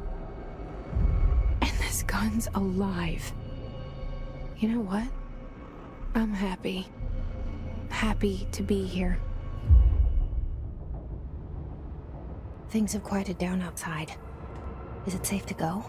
And this gun's alive. You know what? I'm happy. Happy to be here. Things have quieted down outside. Is it safe to go?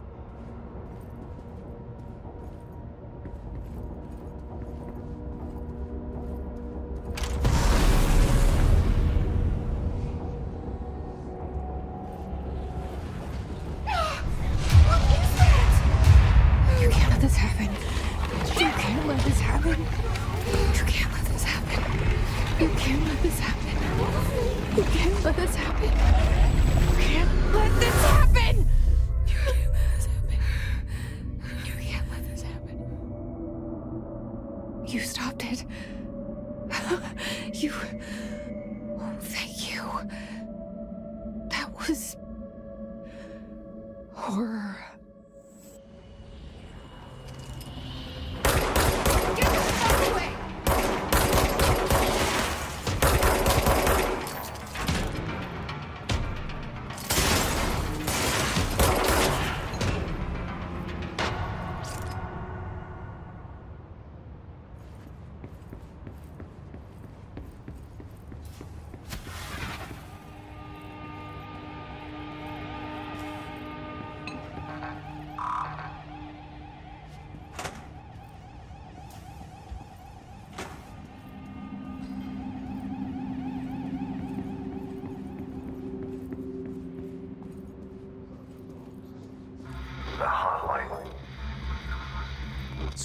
You stopped it. You... Oh, thank you. That was... horror. Get the fuck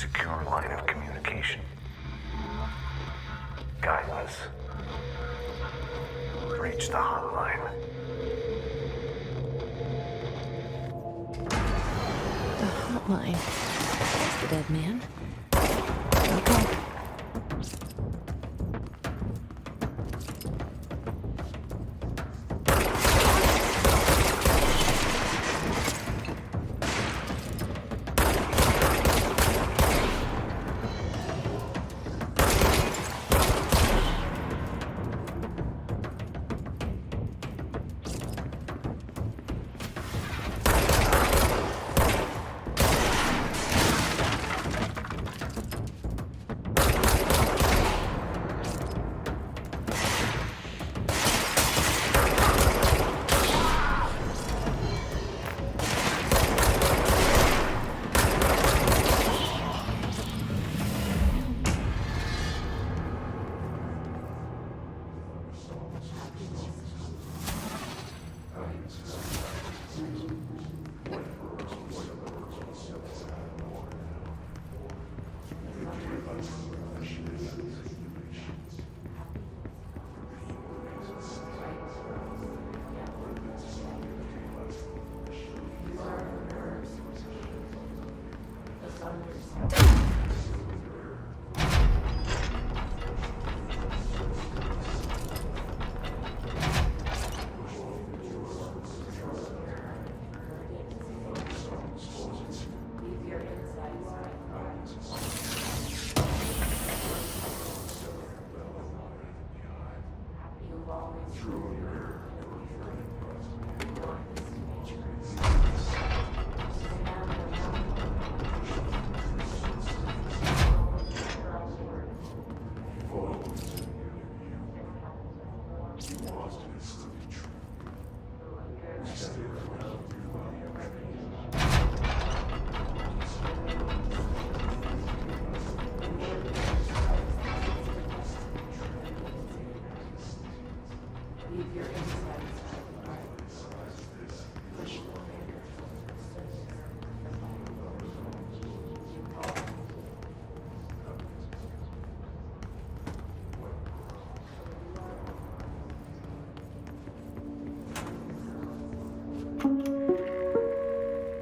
secure line of communication. Guidance. Reach the hotline. The hotline. That's the dead man. Okay.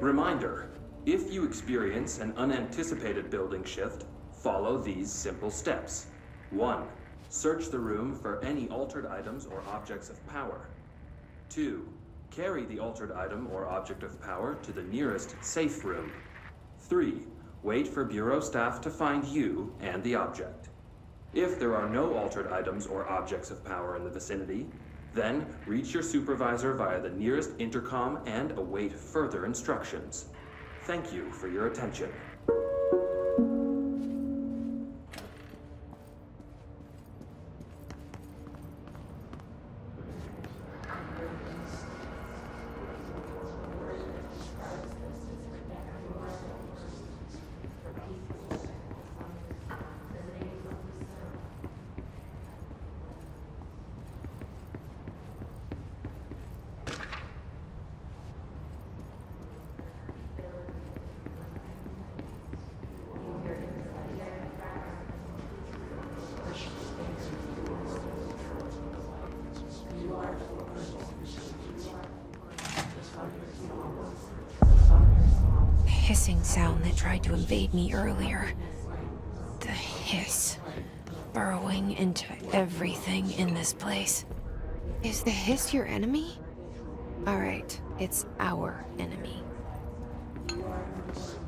Reminder, if you experience an unanticipated building shift, follow these simple steps. 1. Search the room for any altered items or objects of power. 2. Carry the altered item or object of power to the nearest safe room. 3. Wait for Bureau staff to find you and the object. If there are no altered items or objects of power in the vicinity, then reach your supervisor via the nearest intercom and await further instructions. Thank you for your attention. Hissing sound that tried to invade me earlier. The hiss. Burrowing into everything in this place. Is the hiss your enemy? Alright, it's our enemy.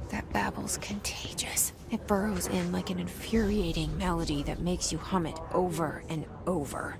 That babble's contagious. It burrows in like an infuriating melody that makes you hum it over and over.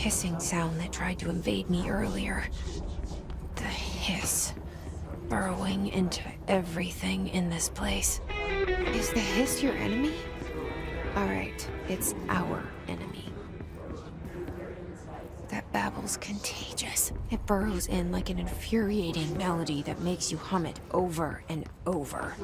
hissing sound that tried to invade me earlier. The hiss. Burrowing into everything in this place. Is the hiss your enemy? Alright, it's our enemy. That babble's contagious. It burrows in like an infuriating melody that makes you hum it over and over.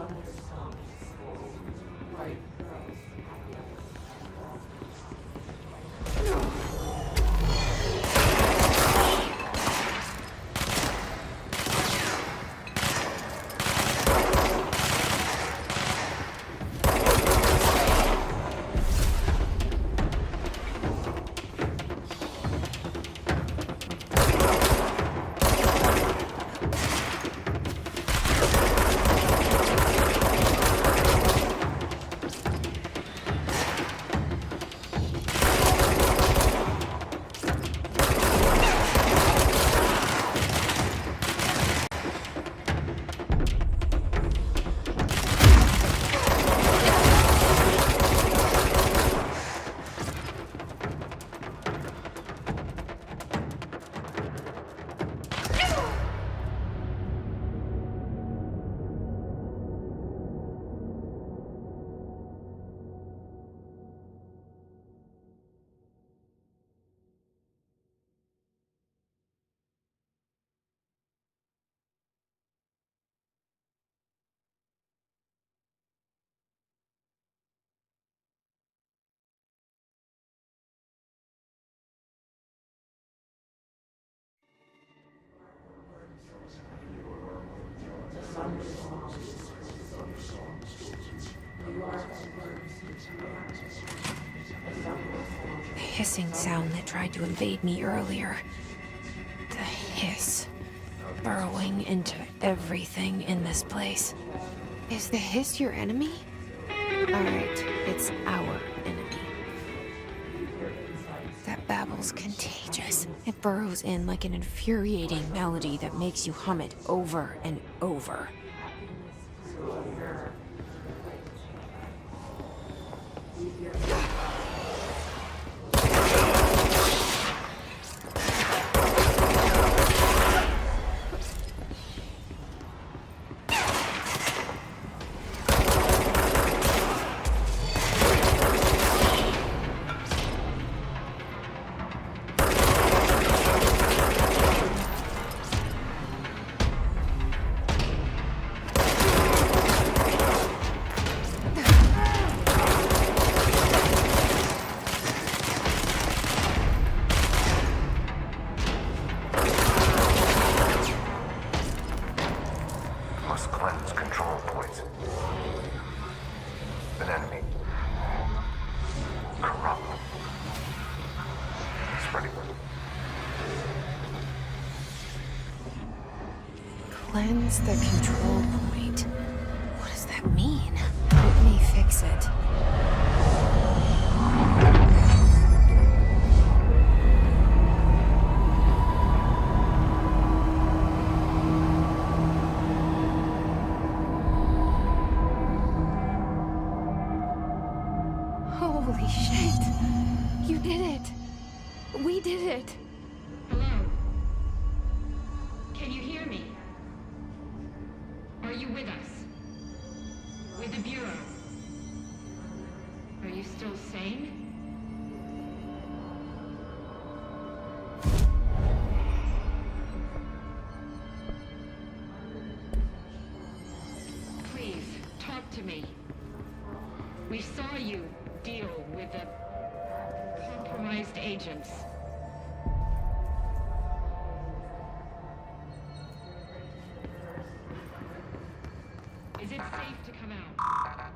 The hissing sound that tried to invade me earlier. The hiss. Burrowing into everything in this place. Is the hiss your enemy? Alright, it's our enemy. That babble's contagious. It burrows in like an infuriating melody that makes you hum it over and over. Cleanse the control point. What does that mean? Let me fix it. Holy shit! You did it! We did it! Hello? Can you hear me? Are you with us? With the Bureau? Are you still sane? Please, talk to me. We saw you deal with the compromised agents. Is it safe to come out?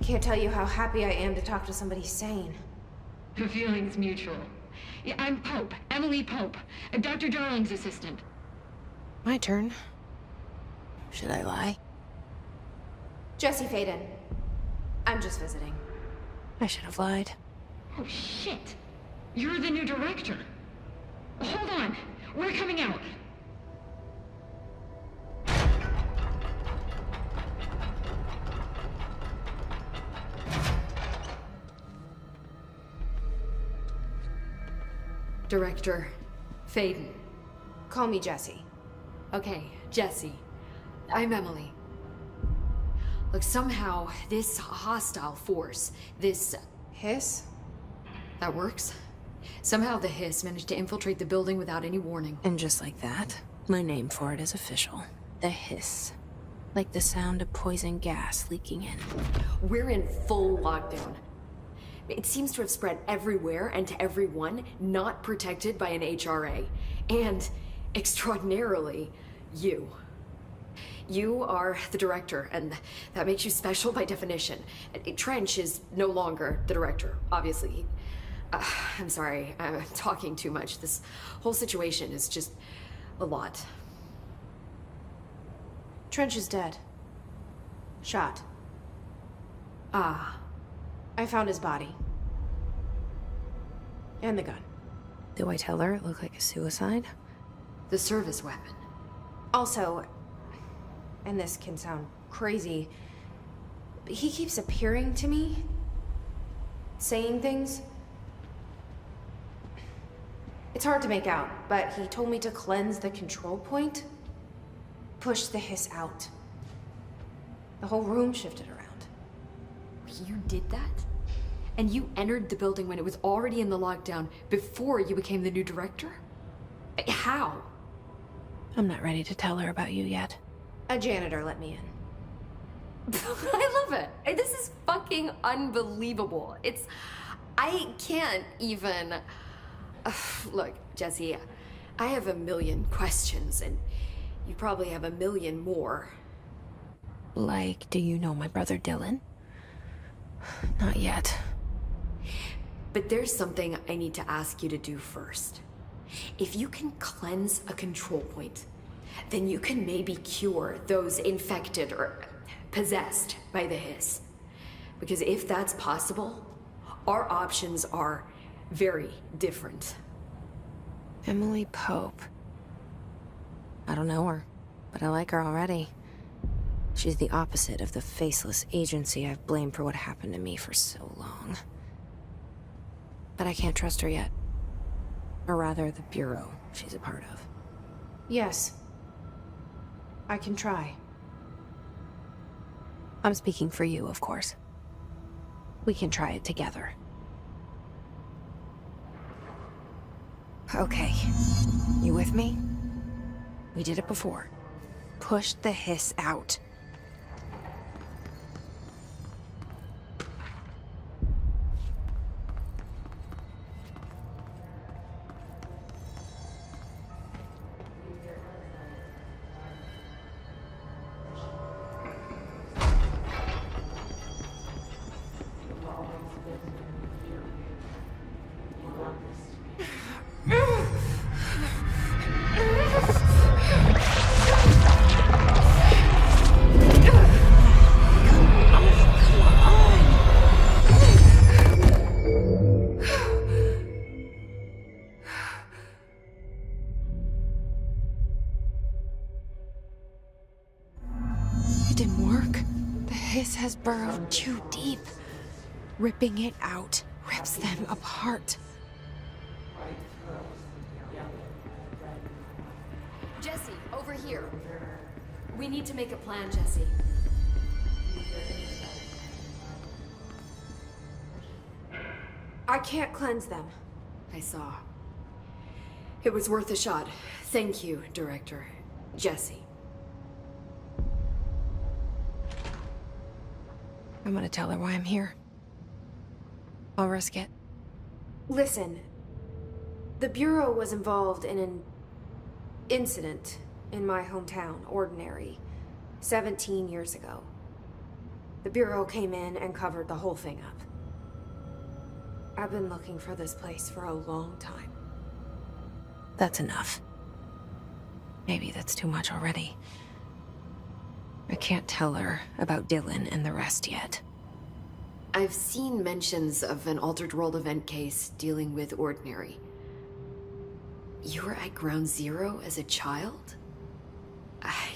I can't tell you how happy I am to talk to somebody sane. The feeling's mutual. Yeah, I'm Pope, Emily Pope, Dr. Darling's assistant. My turn. Should I lie? Jesse Faden. I'm just visiting. I should have lied. Oh, shit. You're the new director. Hold on. We're coming out. Director Faden. Call me Jesse. Okay, Jesse. I'm Emily. Look, somehow this hostile force, this hiss, that works. Somehow the hiss managed to infiltrate the building without any warning. And just like that, my name for it is official. The hiss. Like the sound of poison gas leaking in. We're in full lockdown. It seems to have spread everywhere and to everyone not protected by an HRA. And, extraordinarily, you. You are the director, and that makes you special by definition. Trench is no longer the director, obviously. I'm sorry, I'm talking too much. This whole situation is just a lot. Trench is dead. Shot. Ah. I found his body. And the gun. Do I tell her it looked like a suicide? The service weapon. Also, and this can sound crazy, but he keeps appearing to me, saying things. It's hard to make out, but he told me to cleanse the control point, push the hiss out. The whole room shifted around. You did that? And you entered the building when it was already in the lockdown before you became the new director? How? I'm not ready to tell her about you yet. A janitor let me in. I love it. This is fucking unbelievable. I can't even... Look, Jesse, I have a million questions, and you probably have a million more. Like, do you know my brother Dylan? Not yet. But there's something I need to ask you to do first. If you can cleanse a control point, then you can maybe cure those infected or possessed by the hiss. Because if that's possible, our options are very different. Emily Pope. I don't know her, but I like her already. She's the opposite of the faceless agency I've blamed for what happened to me for so long. But I can't trust her yet. Or rather, the Bureau she's a part of. Yes. I can try. I'm speaking for you, of course. We can try it together. Okay. You with me? We did it before. Push the hiss out. It didn't work. The hiss has burrowed too deep. Ripping it out rips them apart. Jesse, over here. We need to make a plan, Jesse. I can't cleanse them. I saw. It was worth a shot. Thank you, Director. Jesse. I'm gonna tell her why I'm here. I'll risk it. Listen, the Bureau was involved in an incident in my hometown, Ordinary, 17 years ago. The Bureau came in and covered the whole thing up. I've been looking for this place for a long time. That's enough. Maybe that's too much already. I can't tell her about Dylan and the rest yet. I've seen mentions of an Altered World event case dealing with Ordinary. You were at Ground Zero as a child?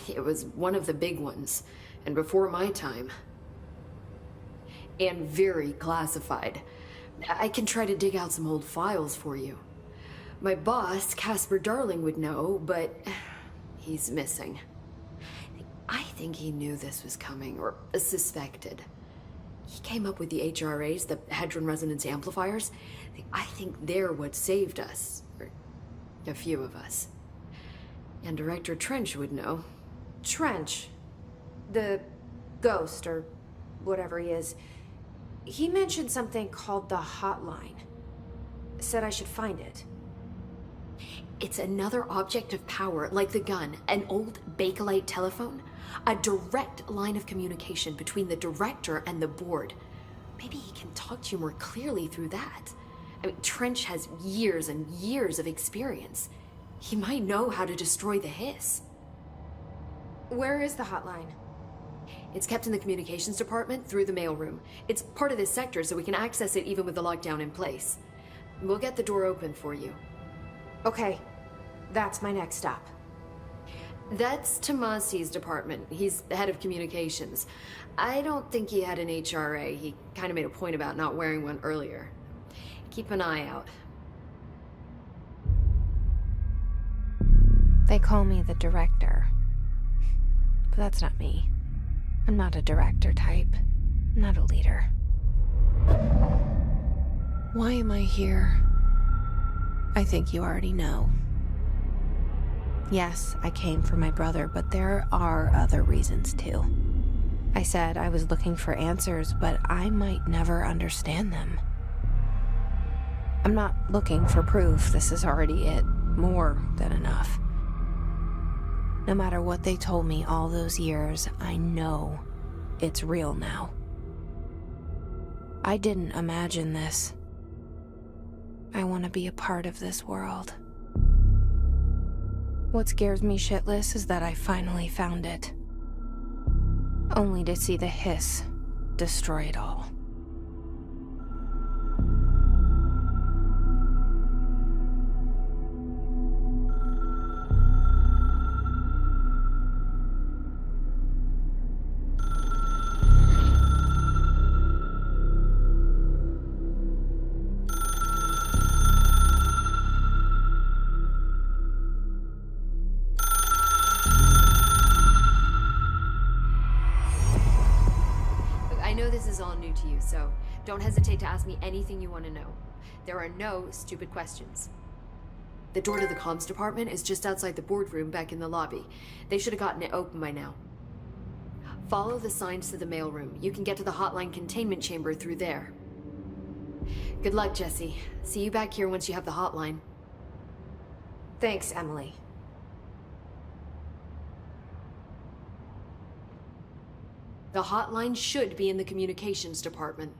It was one of the big ones, and before my time. And very classified. I can try to dig out some old files for you. My boss, Casper Darling, would know, but he's missing. I think he knew this was coming, or suspected. He came up with the HRAs, the Hadron Resonance Amplifiers. I think they're what saved us. Or a few of us. And Director Trench would know. Trench? The ghost, or whatever he is. He mentioned something called the Hotline. Said I should find it. It's another object of power, like the gun, an old Bakelite telephone. A direct line of communication between the director and the board. Maybe he can talk to you more clearly through that. I mean, Trench has years and years of experience. He might know how to destroy the hiss. Where is the hotline? It's kept in the communications department through the mailroom. It's part of this sector, so we can access it even with the lockdown in place. We'll get the door open for you. Okay, that's my next stop. That's Tomasi's department. He's the head of communications. I don't think he had an HRA. He kind of made a point about not wearing one earlier. Keep an eye out. They call me the director. But that's not me. I'm not a director type. I'm not a leader. Why am I here? I think you already know. Yes, I came for my brother, but there are other reasons too. I said I was looking for answers, but I might never understand them. I'm not looking for proof. This is already it. More than enough. No matter what they told me all those years, I know it's real now. I didn't imagine this. I want to be a part of this world. What scares me shitless is that I finally found it. Only to see the hiss destroy it all. To you, so don't hesitate to ask me anything you want to know. There are no stupid questions. The door to the comms department is just outside the boardroom back in the lobby. They should have gotten it open by now. Follow the signs to the mailroom. You can get to the hotline containment chamber through there. Good luck, Jesse. See you back here once you have the hotline. Thanks, Emily. The hotline should be in the communications department.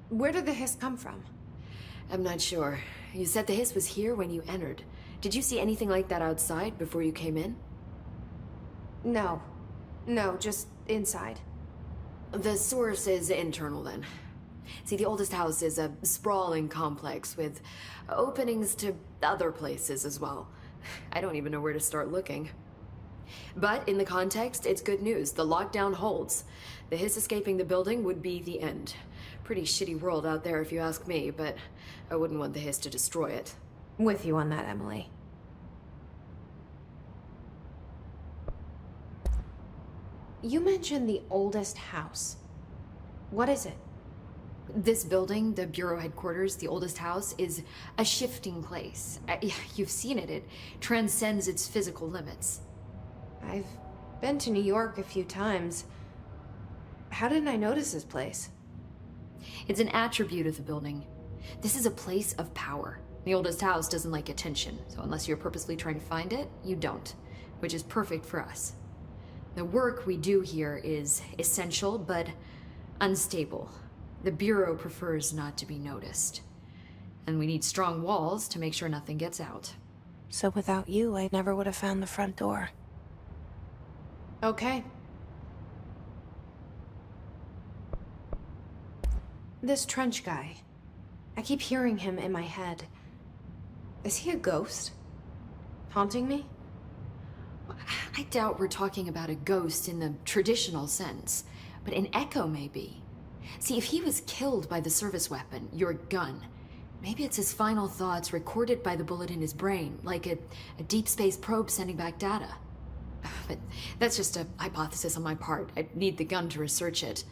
Where did the hiss come from? I'm not sure. You said the hiss was here when you entered. Did you see anything like that outside before you came in? No, just inside. The source is internal then. See, the oldest house is a sprawling complex with openings to other places as well. I don't even know where to start looking. But in the context, it's good news. The lockdown holds. The hiss escaping the building would be the end. Pretty shitty world out there if you ask me, but I wouldn't want the hiss to destroy it. With you on that, Emily. You mentioned the oldest house. What is it? This building, the Bureau headquarters, the oldest house, is a shifting place. You've seen it. It transcends its physical limits. I've been to New York a few times. How didn't I notice this place? It's an attribute of the building. This is a place of power. The oldest house doesn't like attention, so unless you're purposely trying to find it, you don't, which is perfect for us. The work we do here is essential, but unstable. The Bureau prefers not to be noticed. And we need strong walls to make sure nothing gets out. So without you, I never would have found the front door. Okay. This Trench guy. I keep hearing him in my head. Is he a ghost? Haunting me? I doubt we're talking about a ghost in the traditional sense, but an echo maybe. See, if he was killed by the service weapon, your gun, maybe it's his final thoughts recorded by the bullet in his brain, like a deep space probe sending back data. But that's just a hypothesis on my part. I'd need the gun to research it.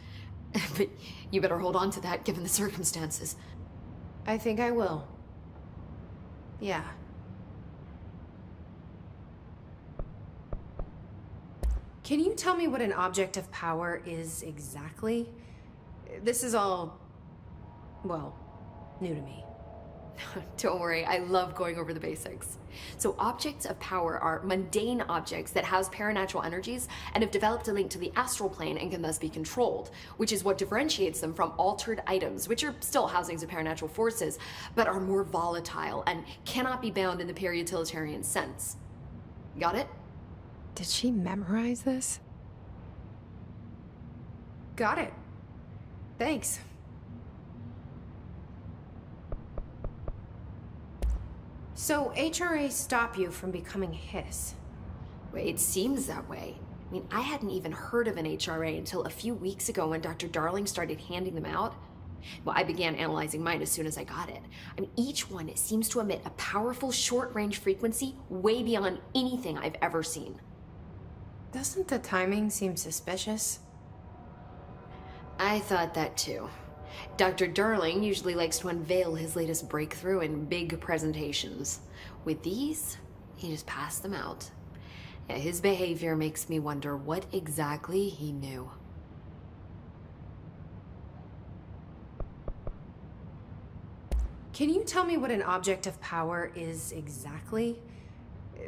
But you better hold on to that given the circumstances. I think I will. Yeah. Can you tell me what an object of power is exactly? This is all, well, new to me. Don't worry, I love going over the basics. So objects of power are mundane objects that house paranatural energies and have developed a link to the astral plane and can thus be controlled, which is what differentiates them from altered items, which are still housings of paranatural forces, but are more volatile and cannot be bound in the pure utilitarian sense. Got it? Did she memorize this? Got it. Thanks. So, HRA stop you from becoming Hiss? Well, it seems that way. I mean, I hadn't even heard of an HRA until a few weeks ago when Dr. Darling started handing them out. Well, I began analyzing mine as soon as I got it. I mean, each one seems to emit a powerful short-range frequency way beyond anything I've ever seen. Doesn't the timing seem suspicious? I thought that too. Dr. Darling usually likes to unveil his latest breakthrough in big presentations. With these, he just passed them out. Yeah, his behavior makes me wonder what exactly he knew. Can you tell me what an object of power is exactly?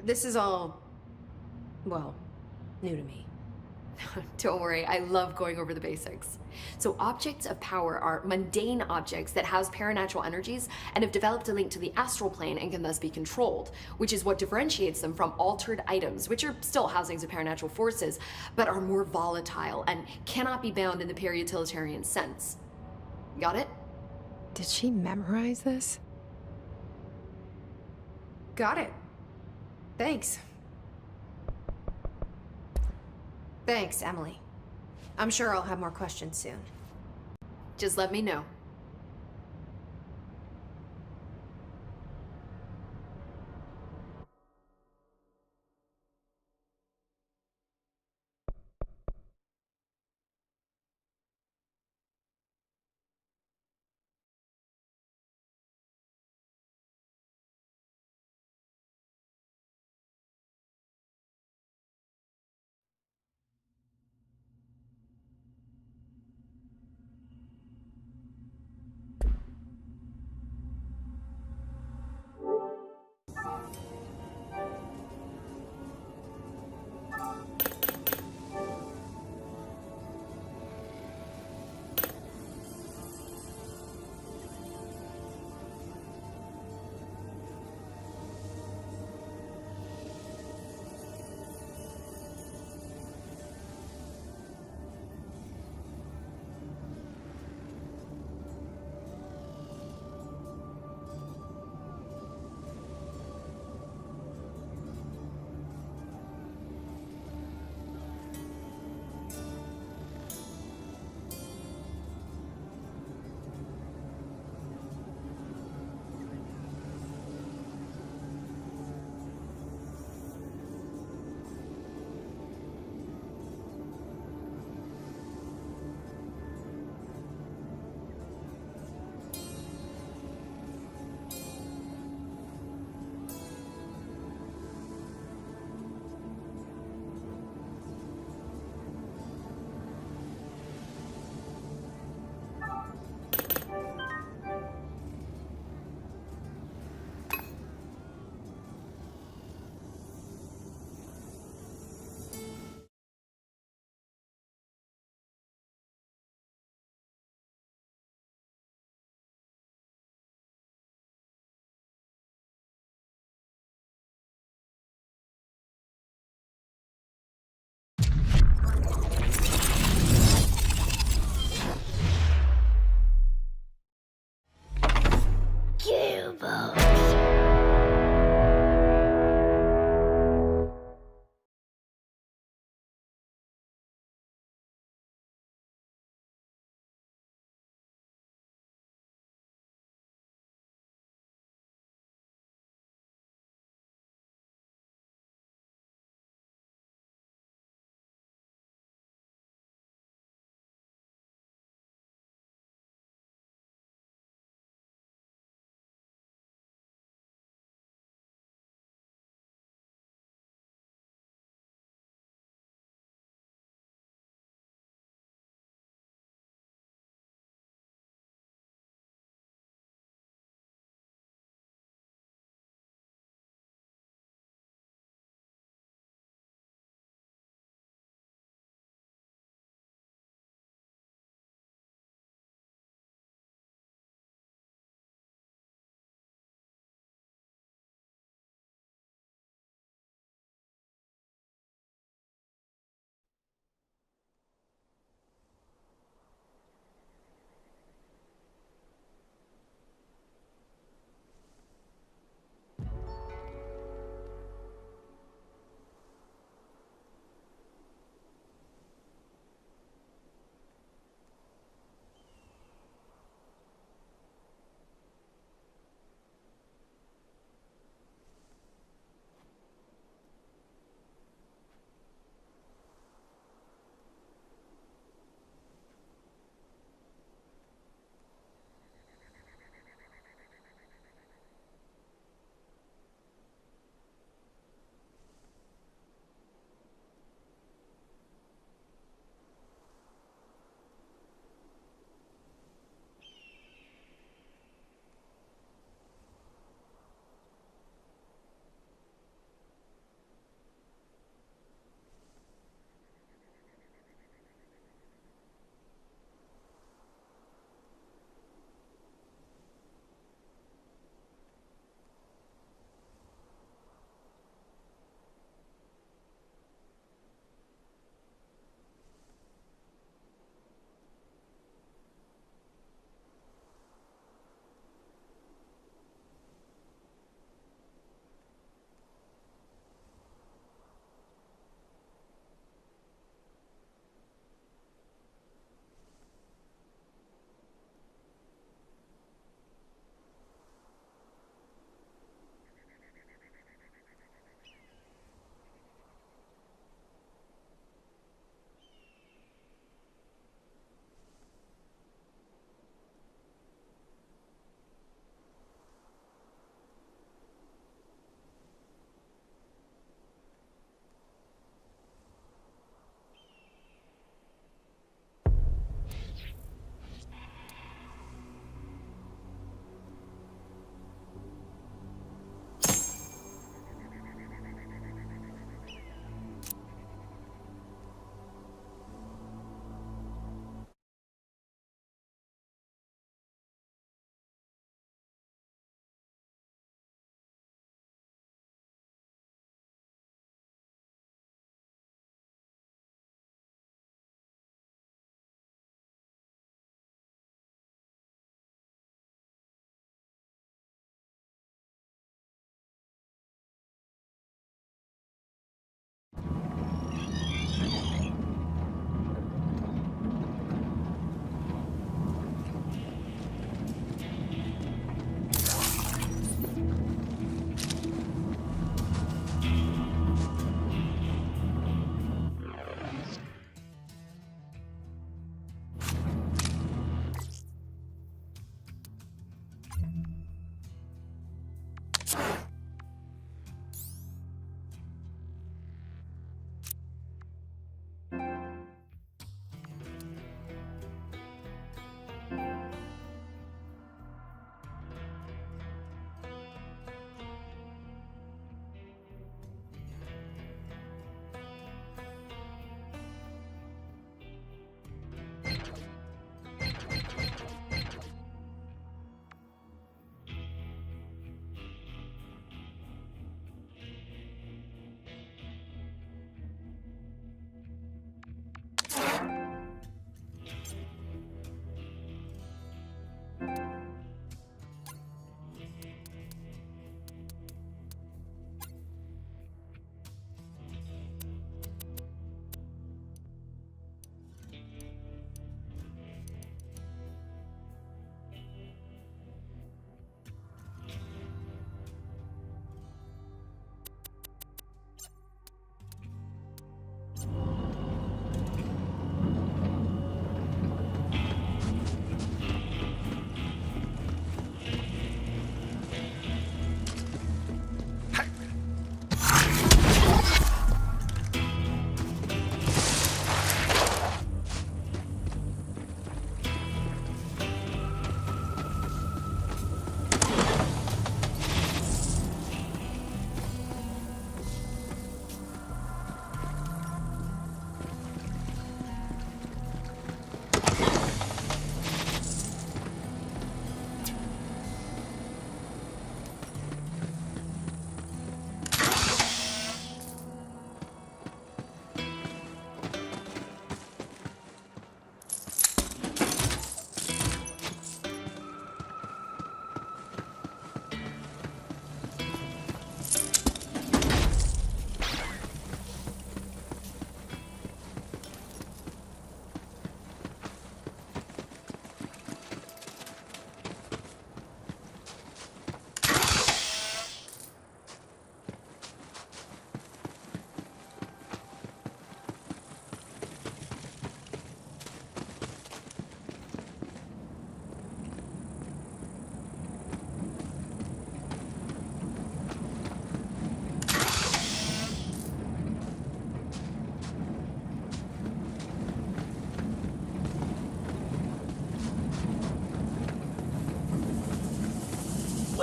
This is all, well, new to me. Don't worry, I love going over the basics. So objects of power are mundane objects that house paranatural energies and have developed a link to the astral plane and can thus be controlled, which is what differentiates them from altered items, which are still housings of paranatural forces, but are more volatile and cannot be bound in the pure utilitarian sense. Got it? Did she memorize this? Got it. Thanks. Thanks, Emily. I'm sure I'll have more questions soon. Just let me know.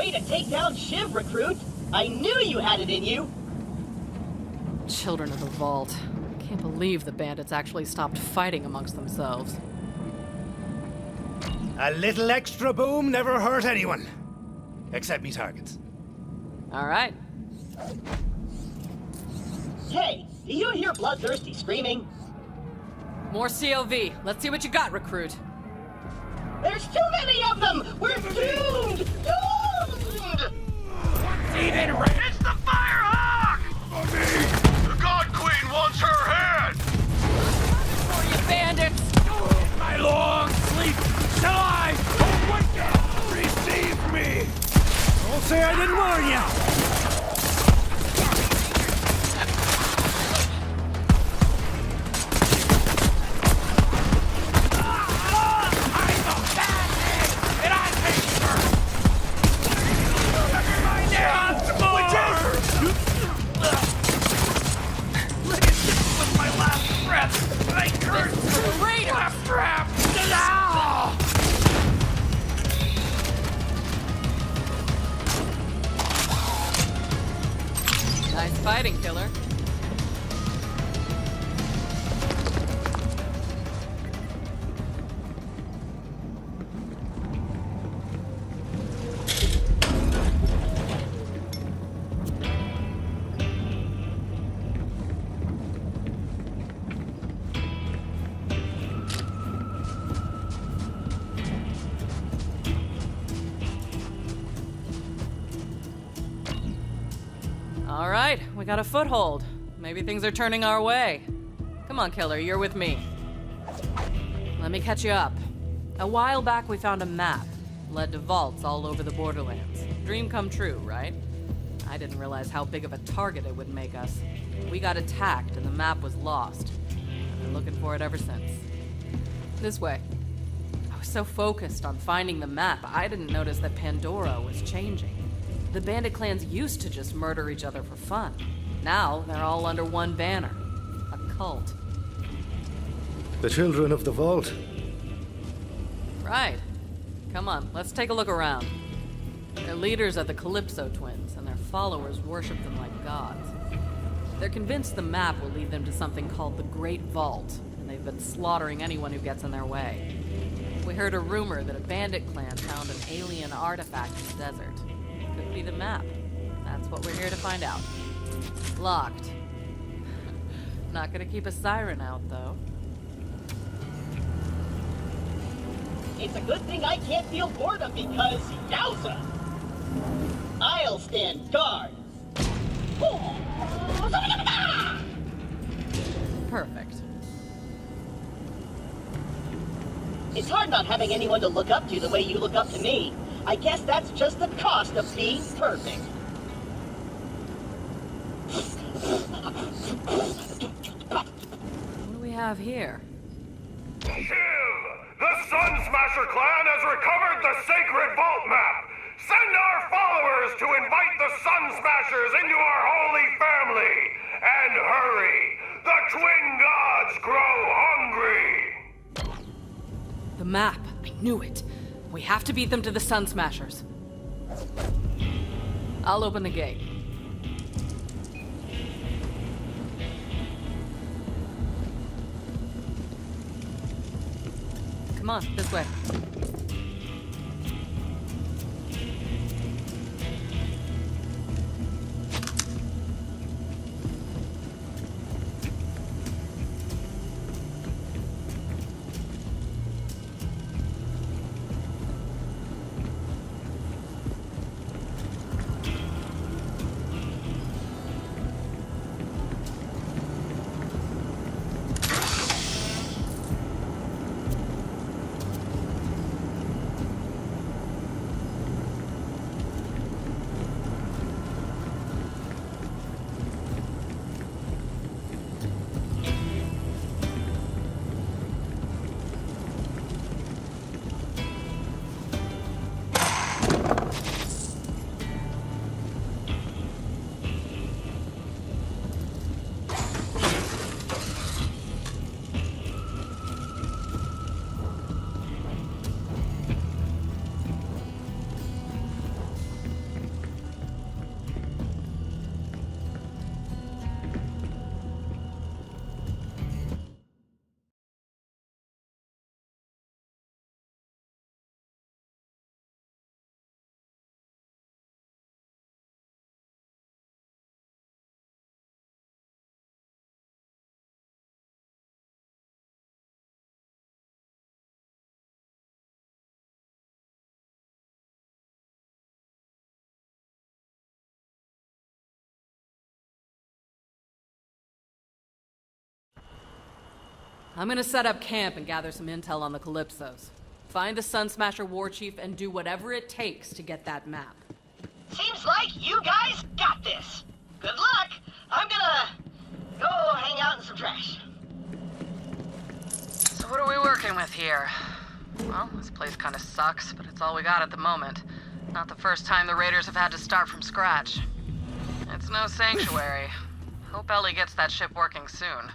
Way to take down Shiv, recruit! I knew you had it in you! Children of the Vault. Can't believe the bandits actually stopped fighting amongst themselves. A little extra boom never hurt anyone. Except me targets. Alright. Hey, do you hear bloodthirsty screaming? More COV. Let's see what you got, recruit. There's too many of them! We're doomed! Doomed! Even it's the Firehawk! The God Queen wants her head! For you bandits! My long sleep till I awaken! Receive me! Don't say I didn't warn you! Nice fighting, killer. All right, we got a foothold. Maybe things are turning our way. Come on, killer, you're with me. Let me catch you up. A while back, we found a map. Led to vaults all over the Borderlands. Dream come true, right? I didn't realize how big of a target it would make us. We got attacked and the map was lost. I've been looking for it ever since. This way. I was so focused on finding the map, I didn't notice that Pandora was changing. The bandit clans used to just murder each other for fun. Now, they're all under one banner. A cult. The children of the Vault. Right. Come on, let's take a look around. Their leaders are the Calypso twins, and their followers worship them like gods. They're convinced the map will lead them to something called the Great Vault, and they've been slaughtering anyone who gets in their way. We heard a rumor that a bandit clan found an alien artifact in the desert. Could be the map. That's what we're here to find out. Locked. Not gonna keep a siren out, though. It's a good thing I can't feel boredom because, yowza! I'll stand guard. Perfect. It's hard not having anyone to look up to the way you look up to me. I guess that's just the cost of being perfect. What do we have here? The Sun Smasher clan has recovered the sacred vault map! Send our followers to invite the Sun Smashers into our holy family! And hurry! The twin gods grow hungry! The map. I knew it. We have to beat them to the Sun Smashers. I'll open the gate. Come on, this way. I'm gonna set up camp and gather some intel on the Calypsos. Find the Sun Smasher war chief and do whatever it takes to get that map. Seems like you guys got this. Good luck. I'm gonna go hang out in some trash. So what are we working with here? Well, this place kinda sucks, but it's all we got at the moment. Not the first time the Raiders have had to start from scratch. It's no sanctuary. Hope Ellie gets that ship working soon.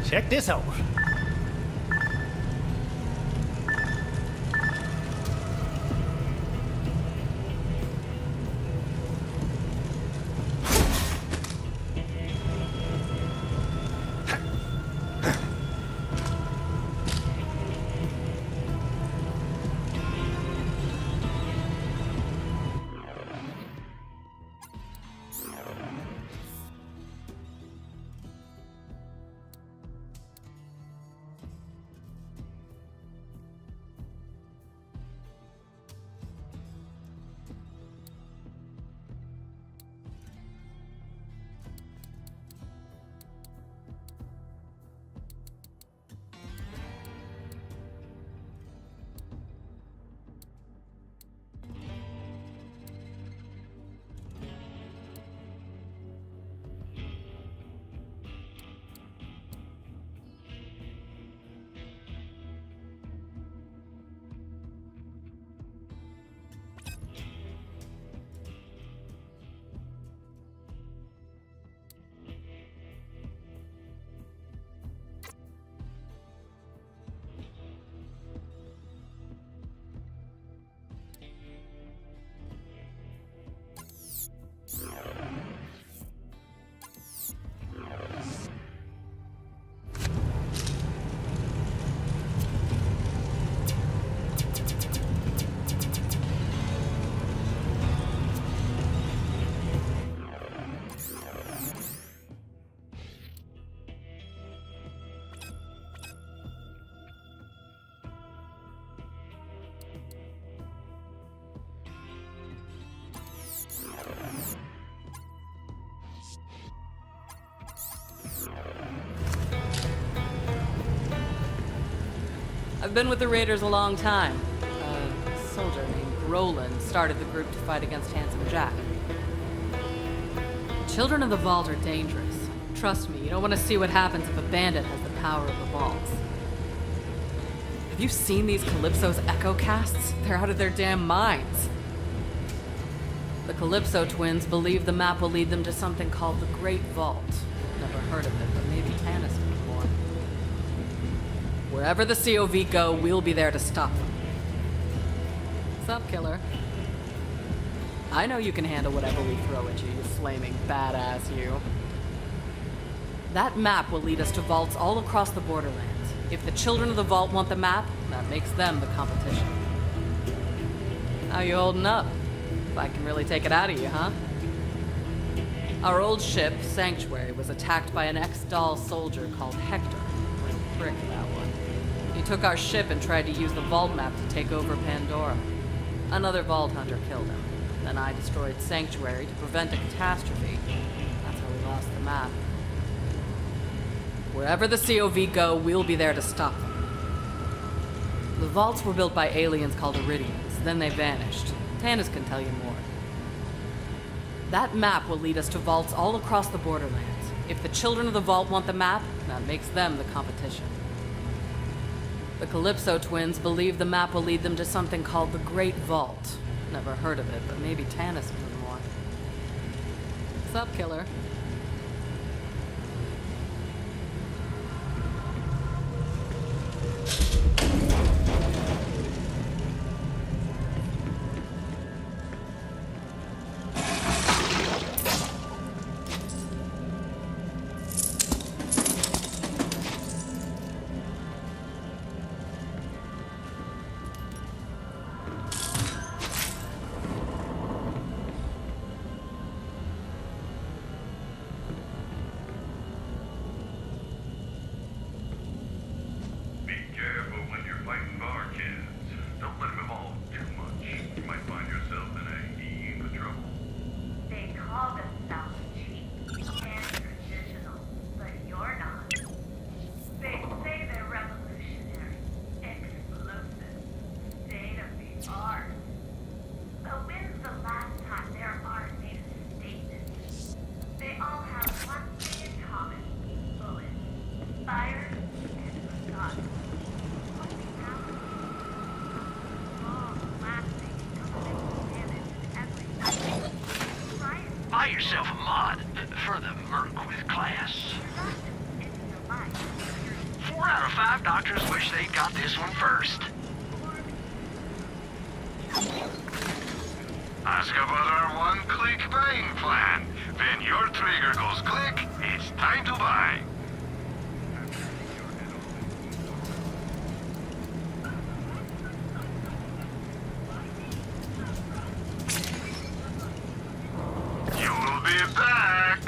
Check this out. I've been with the Raiders a long time. A soldier named Roland started the group to fight against Handsome Jack. Children of the Vault are dangerous. Trust me, you don't want to see what happens if a bandit has the power of the vaults. Have you seen these Calypso's echo casts? They're out of their damn minds. The Calypso twins believe the map will lead them to something called the Great Vault. Never heard of it, but maybe Tannis knows more. Wherever the COV go, we'll be there to stop them. What's up, killer? I know you can handle whatever we throw at you, you flaming badass you. That map will lead us to vaults all across the Borderlands. If the children of the Vault want the map, that makes them the competition. How you holding up? If I can really take it out of you, huh? Our old ship, Sanctuary, was attacked by an ex-Dahl soldier called Hector. Real prick, that one. He took our ship and tried to use the Vault map to take over Pandora. Another Vault hunter killed him. Then I destroyed Sanctuary to prevent a catastrophe. That's how we lost the map. Wherever the COV go, we'll be there to stop them. The vaults were built by aliens called Iridians, then they vanished. Tannis can tell you more. That map will lead us to vaults all across the Borderlands. If the children of the Vault want the map, that makes them the competition. The Calypso twins believe the map will lead them to something called the Great Vault. Never heard of it, but maybe Tannis knows more. What's up, killer? Buy yourself a mod for the merc with class. 4 out of 5 doctors wish they'd got this one first. Ask about our one-click buying plan. When your trigger goes click, it's time to buy. You'll be back.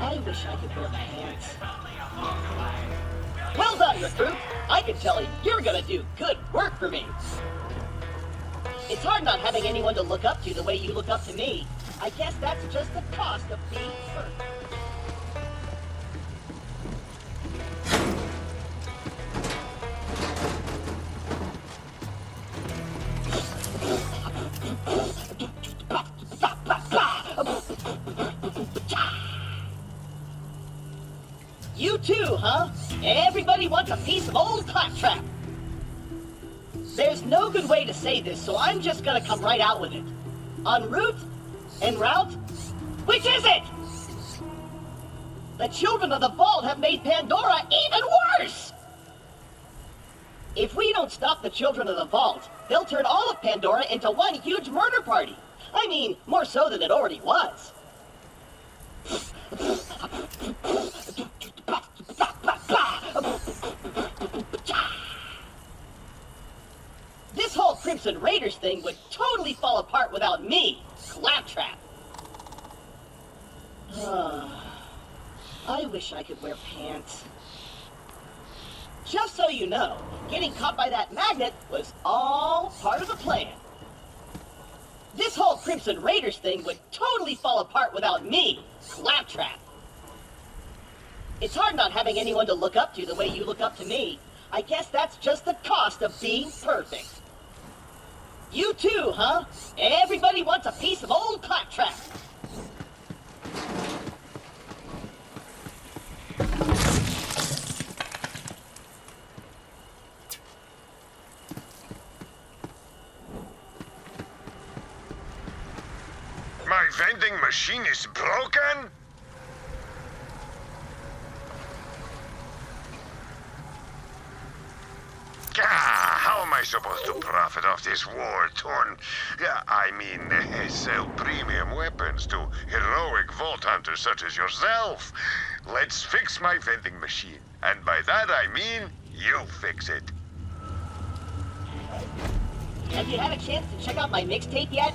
I wish I could wear pants. Well done, recruit. I can tell you're gonna do good work for me. It's hard not having anyone to look up to the way you look up to me. I guess that's just the cost of being perfect. You too, huh? Everybody wants a piece of old claptrap. There's no good way to say this, so I'm just gonna come right out with it. En route, which is it? The children of the vault have made Pandora even worse! If we don't stop the children of the vault, they'll turn all of Pandora into one huge murder party. I mean, more so than it already was. This whole Crimson Raiders thing would totally fall apart without me, Claptrap. I wish I could wear pants. Just so you know, getting caught by that magnet was all part of the plan. This whole Crimson Raiders thing would totally fall apart without me, Claptrap. It's hard not having anyone to look up to the way you look up to me. I guess that's just the cost of being perfect. You too, huh? Everybody wants a piece of old Claptrap. My vending machine is broken? How am I supposed to profit off this war-torn... I mean, sell premium weapons to heroic vault hunters such as yourself? Let's fix my vending machine. And by that I mean, you fix it. Have you had a chance to check out my mixtape yet?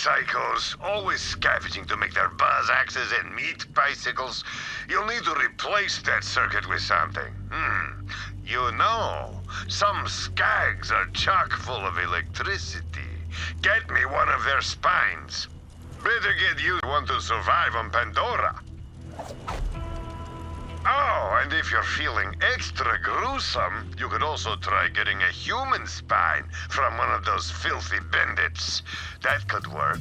psychos, always scavenging to make their buzz axes and meat bicycles. You'll need to replace that circuit with something. You know, some skags are chock full of electricity. Get me one of their spines. Better get you one to survive on Pandora. Oh, and if you're feeling extra gruesome, you could also try getting a human spine from one of those filthy bandits. That could work.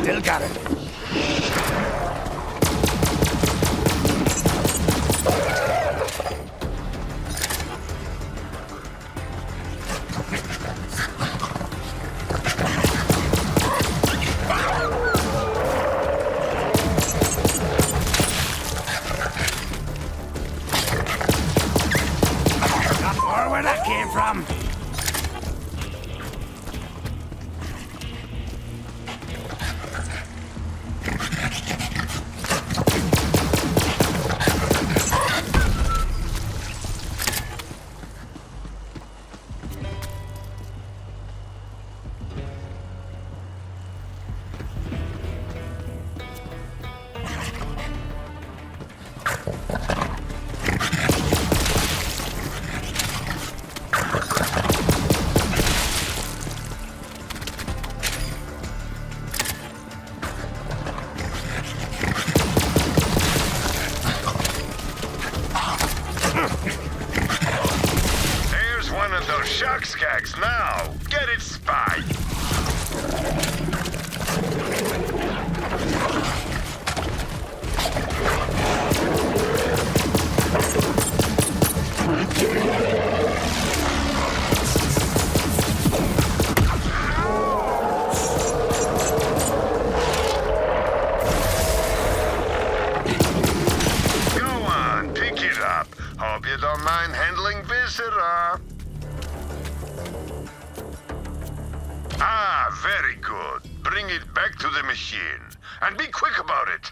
Still got it. Not far where that came from. There's one of those shock skags now. Get its spine. Go on, pick it up. Hope you don't mind handling Viscera. Ah, very good. Bring it back to the machine. And be quick about it.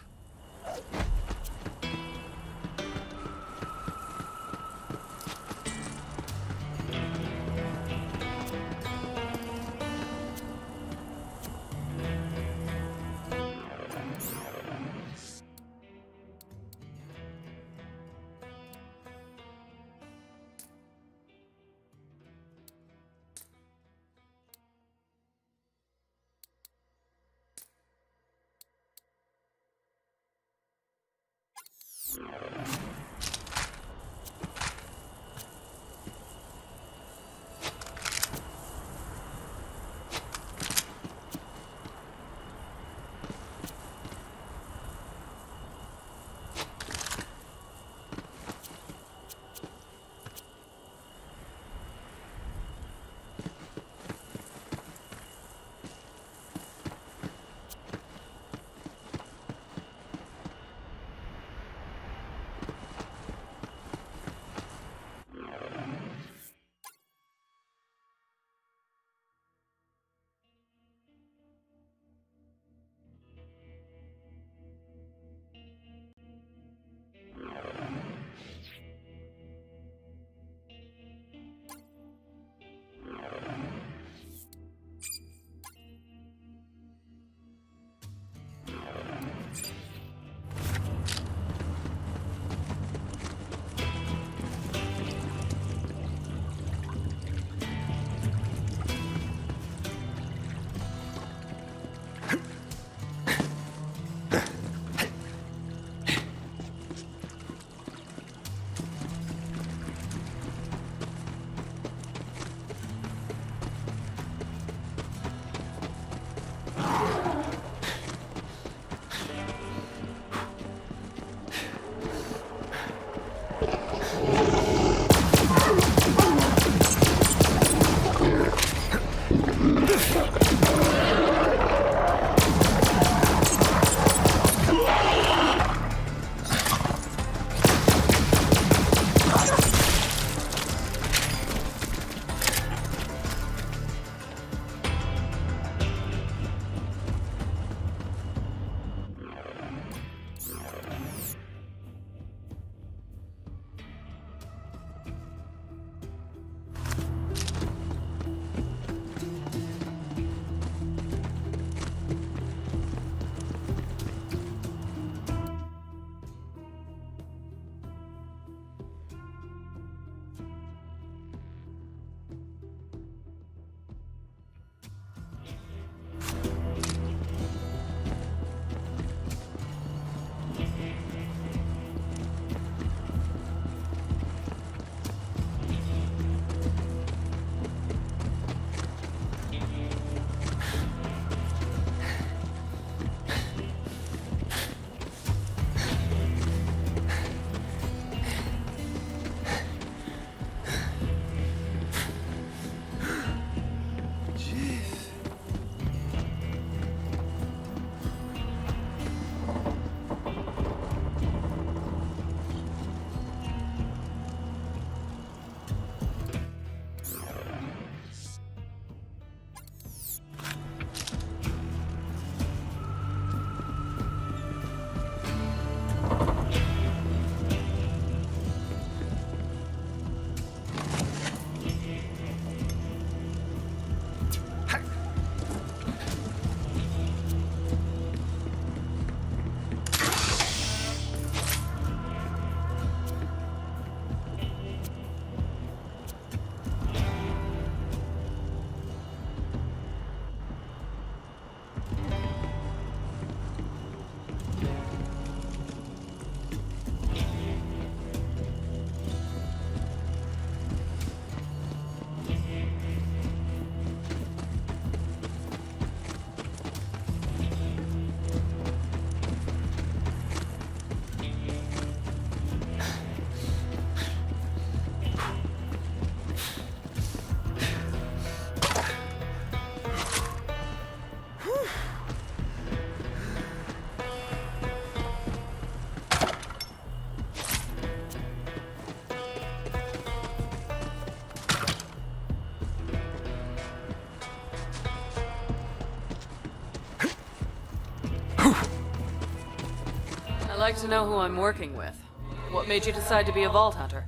like to know who I'm working with. What made you decide to be a Vault Hunter?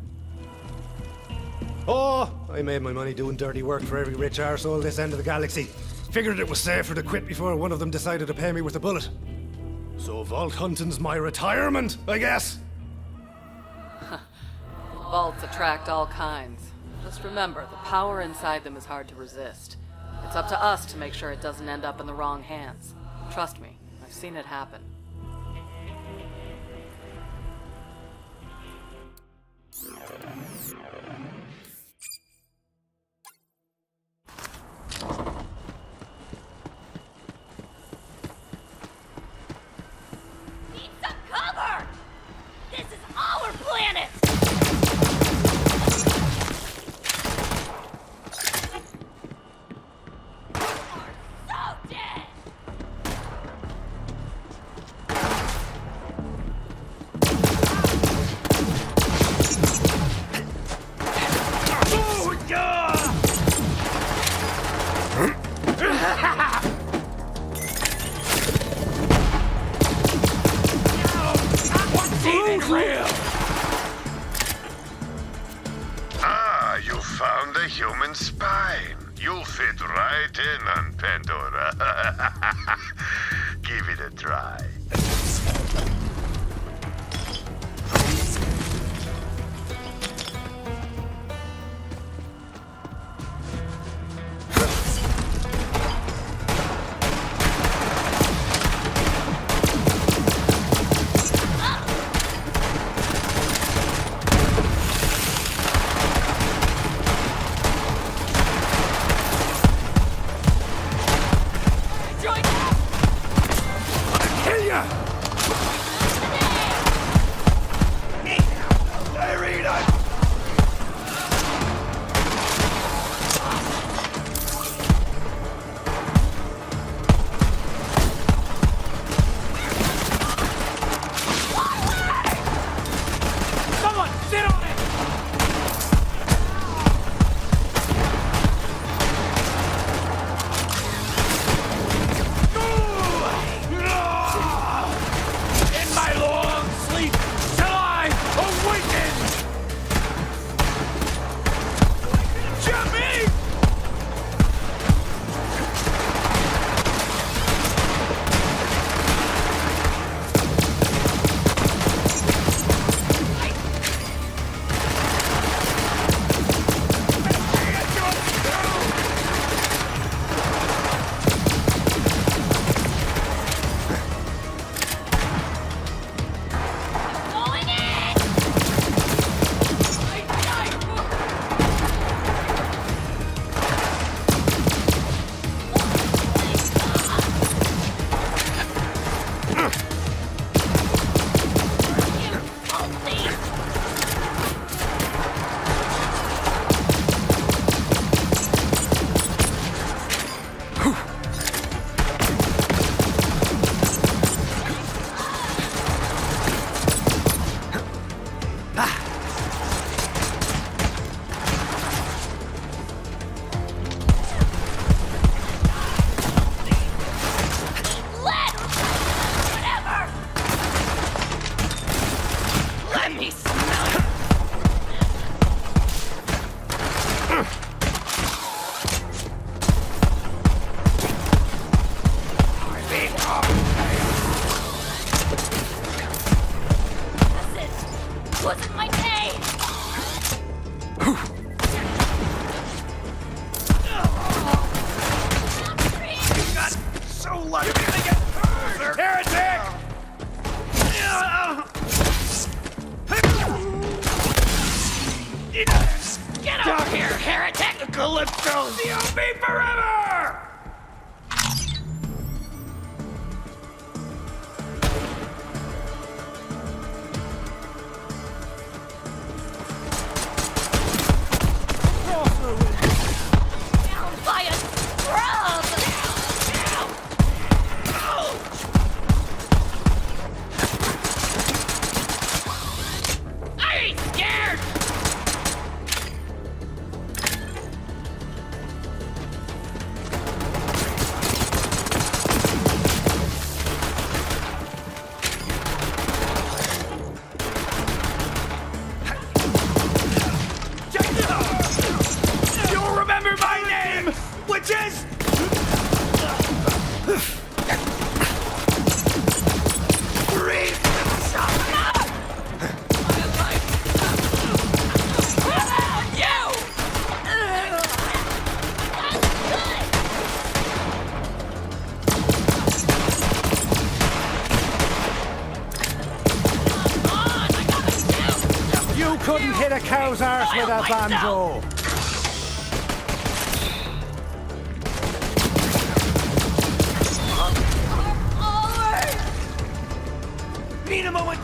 Oh, I made my money doing dirty work for every rich arsehole this end of the galaxy. Figured it was safer to quit before one of them decided to pay me with a bullet. So vault hunting's my retirement, I guess. Vaults attract all kinds. Just remember, the power inside them is hard to resist. It's up to us to make sure it doesn't end up in the wrong hands. Trust me, I've seen it happen. Need some cover! This is our planet! So dead! Oh, yeah! What's even real? Ah, you found a human spine. You'll fit right in on Pandora. Give it a try. Kill ya! Someone, sit on it! In my long sleep shall I awaken! Jimmy! Going in! Let me smell it! Wasn't my day! So lucky to get further! Heretic! Get out here, heretic! Calypso! You'll be forever! Down by a scrub! I ain't scared! couldn't hit a cow's arse with a banjo. Need a moment.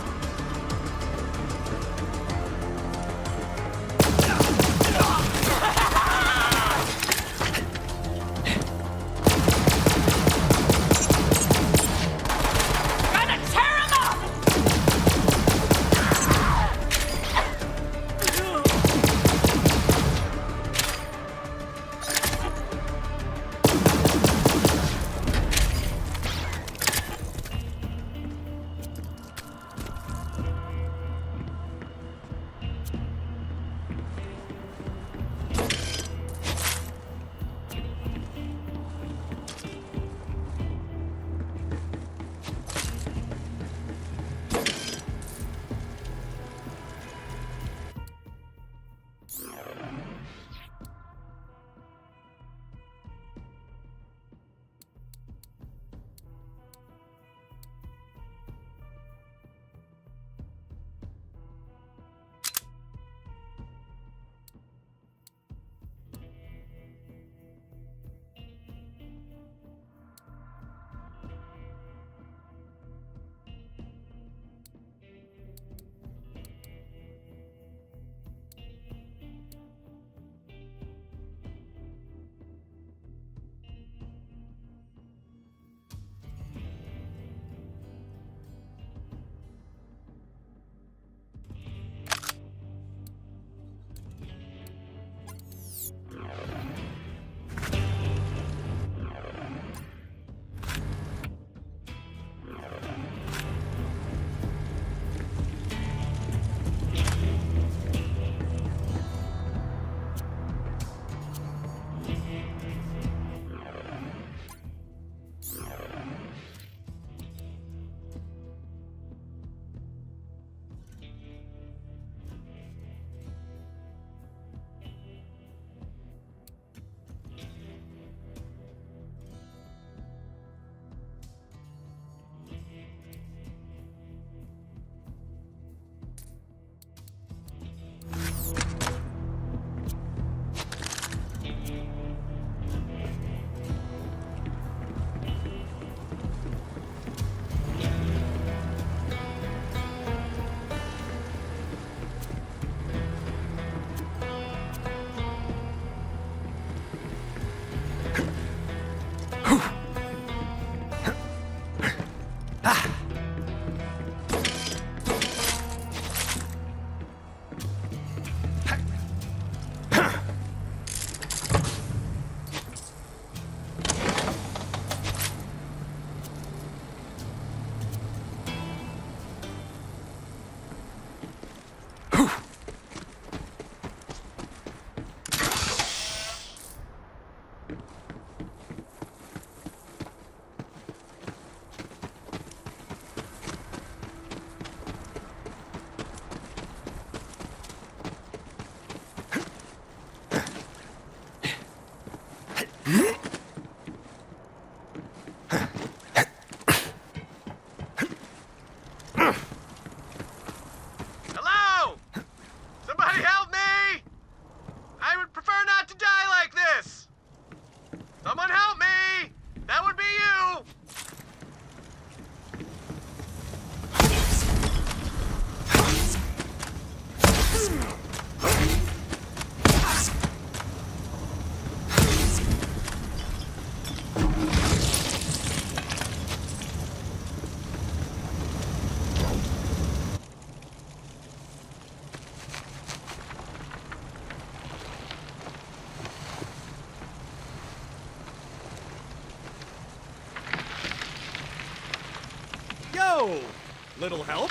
Little help?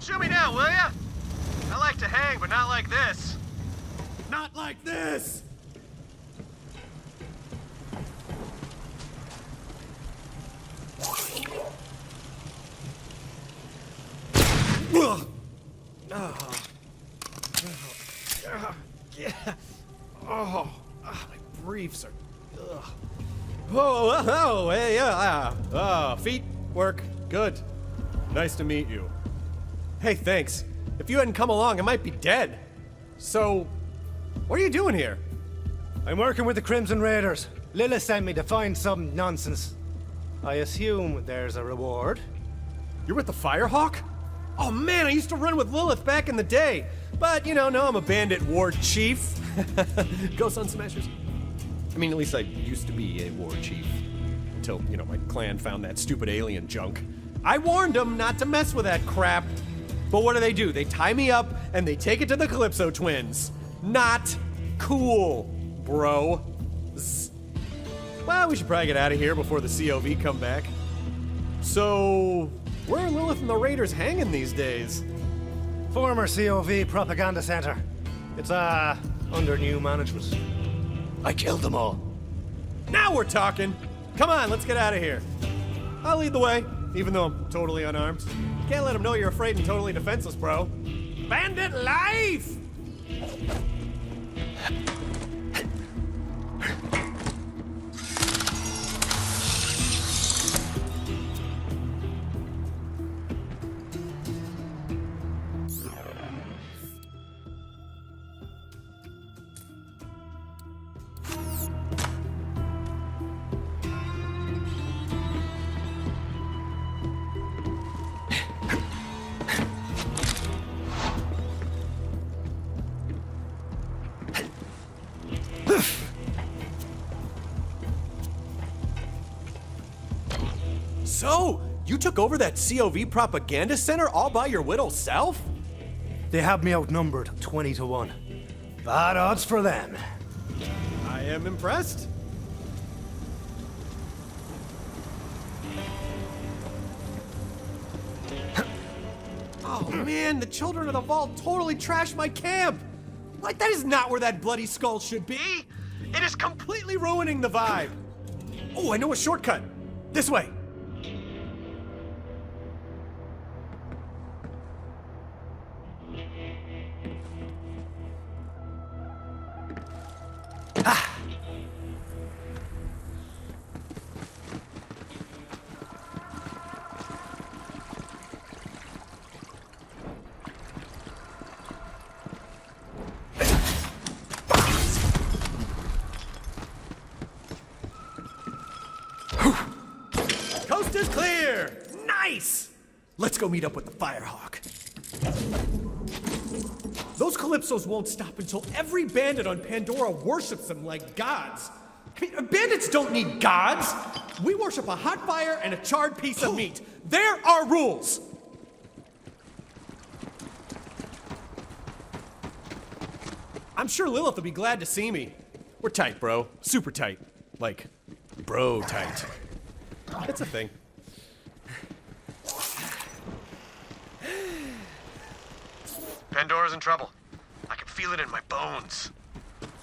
Shoot me down, will ya? I like to hang, but not like this. Not like this! My briefs are... Ugh. Hey, feet Work. Good. Nice to meet you. Hey, thanks. If you hadn't come along, I might be dead. So, what are you doing here? I'm working with the Crimson Raiders. Lilith sent me to find some nonsense. I assume there's a reward. You're with the Firehawk? Oh man, I used to run with Lilith back in the day. But, you know, now I'm a bandit ward chief. Go Sun Smashers. I mean, at least I used to be a ward chief. Until, you know, my clan found that stupid alien junk. I warned them not to mess with that crap. But what do? They tie me up and they take it to the Calypso twins. Not cool, bro. Well, we should probably get out of here before the COV come back. So, where are Lilith and the Raiders hanging these days? Former COV Propaganda Center. It's, under new management. I killed them all. Now we're talking! Come on, let's get out of here. I'll lead the way, even though I'm totally unarmed. Can't let them know you're afraid and totally defenseless, bro. Bandit life! So, you took over that COV propaganda center all by your little self? They have me outnumbered 20 to 1. Bad odds for them. I am impressed. Oh man, the children of the vault totally trashed my camp! Like, that is not where that bloody skull should be! It is completely ruining the vibe! Oh, I know a shortcut! This way! Coast is clear! Nice! Let's go meet up with the Firehawk. Those Calypsos won't stop until every bandit on Pandora worships them like gods. I mean, bandits don't need gods! We worship a hot fire and a charred piece of meat. There are rules! I'm sure Lilith will be glad to see me. We're tight, bro. Super tight. Like, bro tight. It's a thing. Pandora's in trouble. I can feel it in my bones.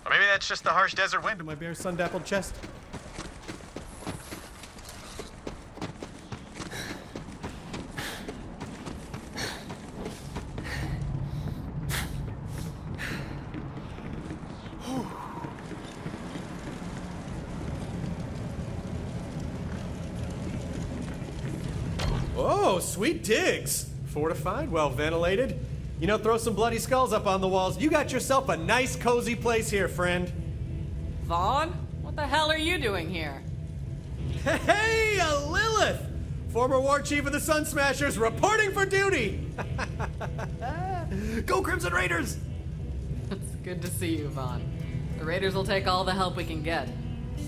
Or maybe that's just the harsh desert wind in my bare sun-dappled chest. Oh, sweet digs. Fortified, well ventilated. You know, throw some bloody skulls up on the walls. You got yourself a nice, cozy place here, friend. Vaughn? What the hell are you doing here? Hey, a Lilith! Former war chief of the Sun Smashers, reporting for duty! Go Crimson Raiders! It's good to see you, Vaughn. The Raiders will take all the help we can get.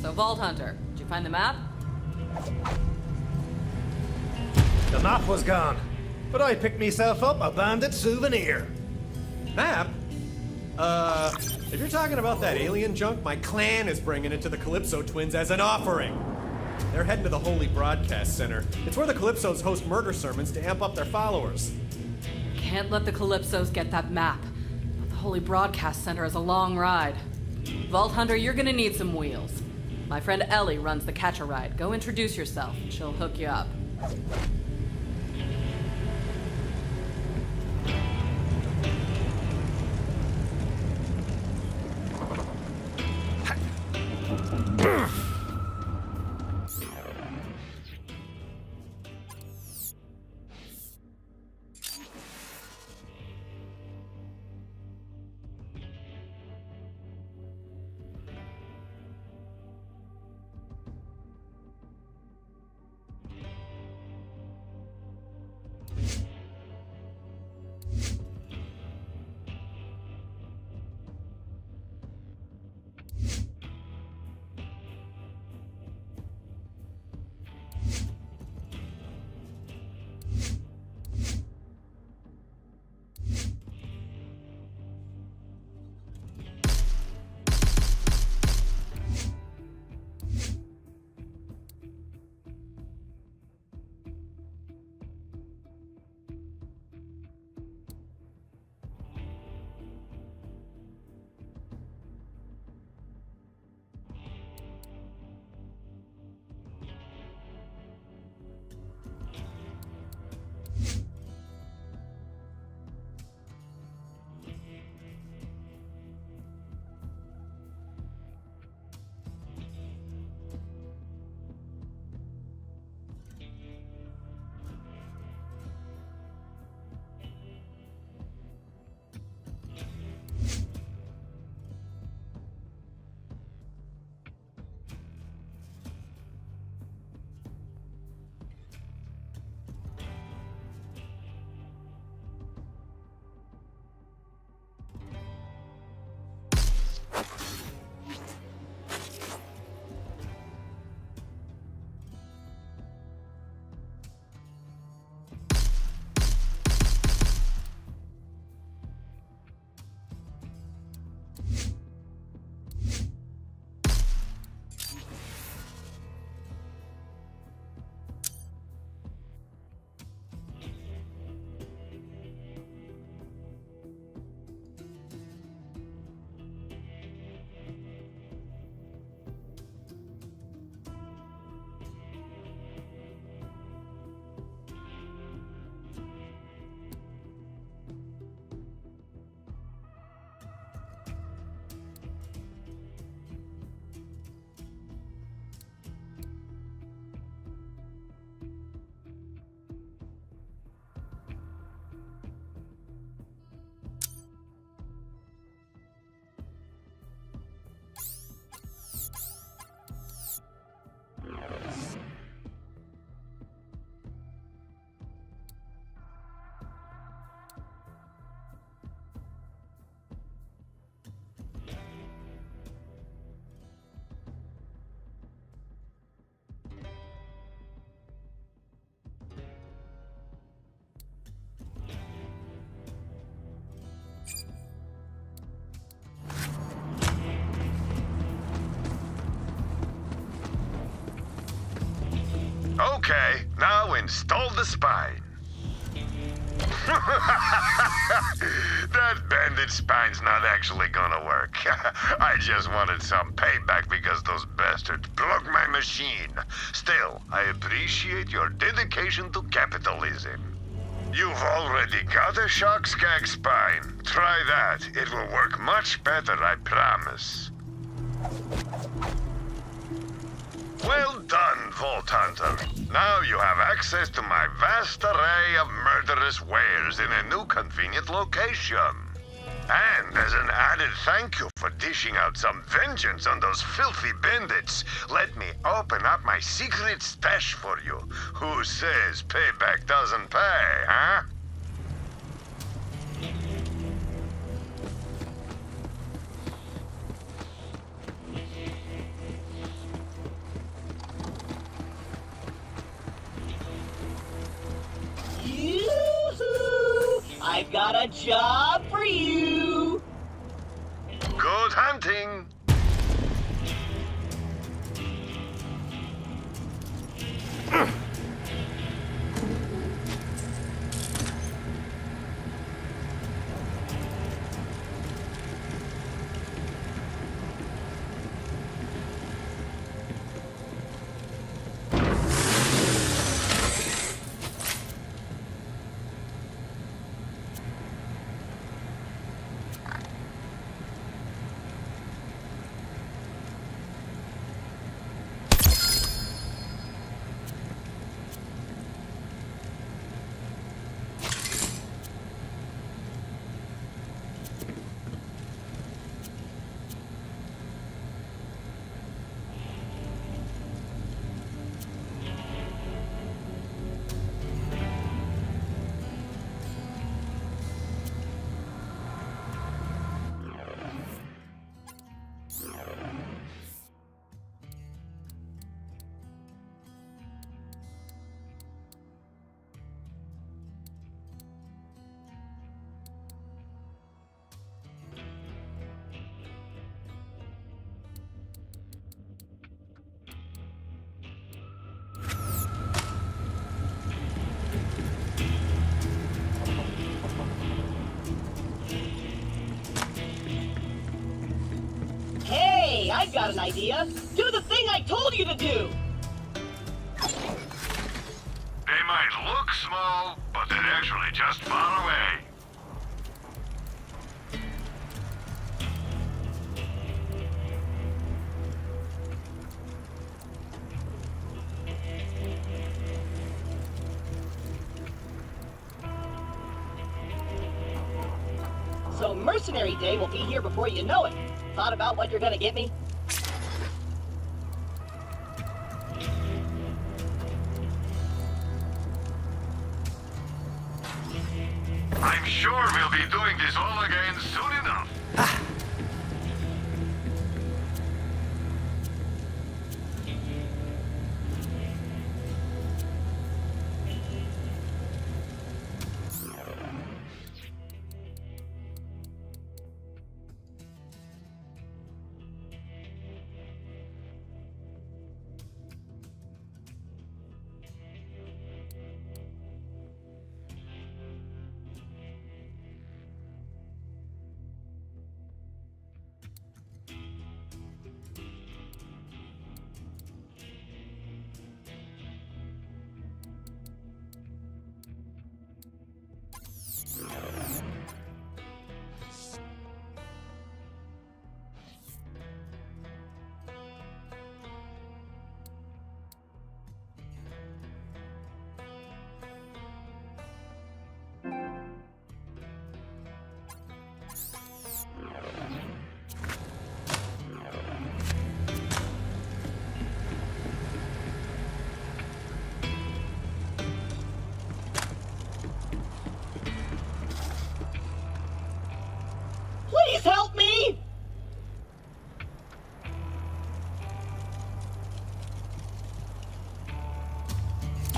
So, Vault Hunter, did you find the map? The map was gone, but I picked myself up a bandit souvenir. Map? If you're talking about that alien junk, my clan is bringing it to the Calypso twins as an offering. They're heading to the Holy Broadcast Center. It's where the Calypsos host murder sermons to amp up their followers. Can't let the Calypsos get that map. But the Holy Broadcast Center is a long ride. Vault Hunter, you're gonna need some wheels. My friend Ellie runs the catch-a-ride. Go introduce yourself, and she'll hook you up. Okay, now install the spine. That bandit spine's not actually gonna work. I just wanted some payback because those bastards broke my machine. Still, I appreciate your dedication to capitalism. You've already got a shock skag spine. Try that. It will work much better, I promise. Well done, Vault Hunter. Now you have access to my vast array of murderous wares in a new convenient location. And as an added thank you for dishing out some vengeance on those filthy bandits, let me open up my secret stash for you. Who says payback doesn't pay, huh? Yoo-hoo! I've got a job for you! Good hunting! Hey, I've got an idea. Do the thing I told you to do! They might look small, but they're actually just far away. So Mercenary Day will be here before you know it. Thought about what you're gonna get me? I'm sure we'll be doing this all again soon enough. Please help me!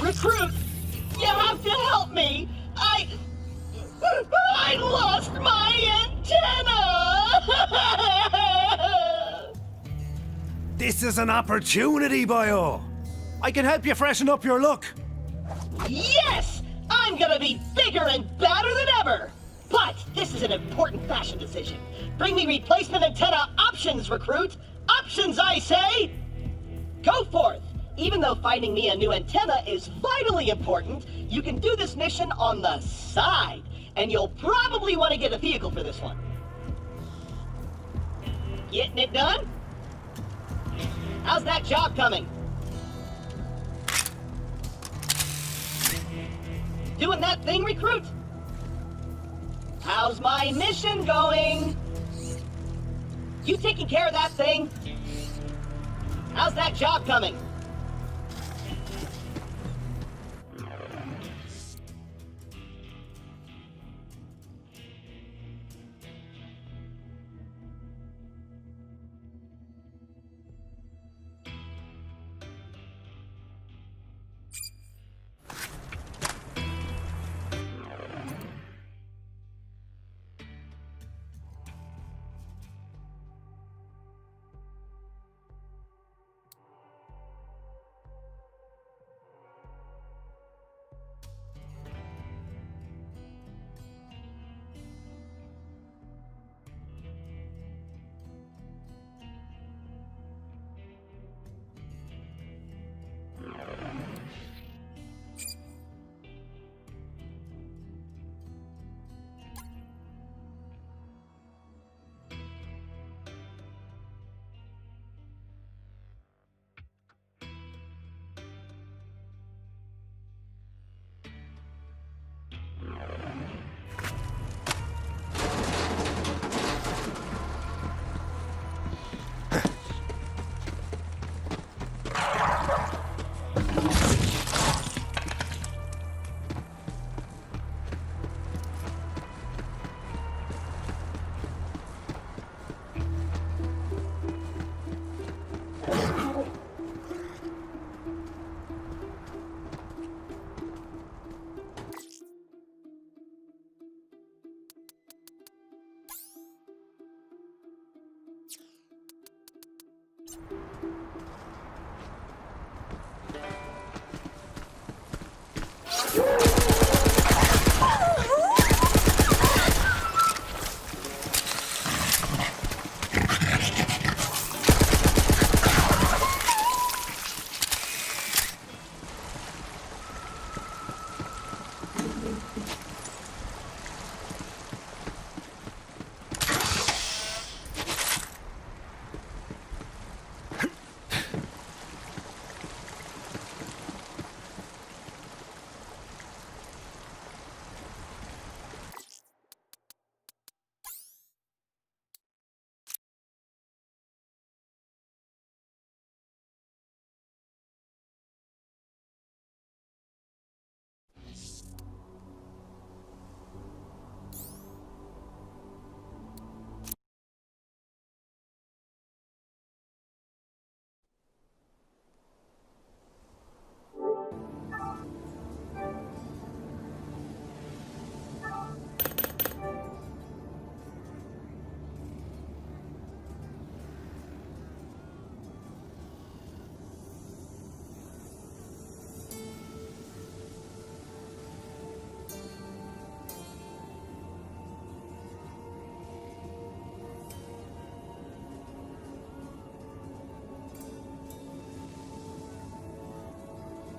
Recruit, you have to help me! I lost my antenna! This is an opportunity, boyo! I can help you freshen up your look. Yes! I'm gonna be bigger and badder than ever! But this is an important fashion decision. Bring me replacement antenna options, recruit! Options, I say! Go forth! Even though finding me a new antenna is vitally important, you can do this mission on the side. And you'll probably want to get a vehicle for this one. Getting it done? How's that job coming? Doing that thing, recruit? How's my mission going? You taking care of that thing? How's that job coming?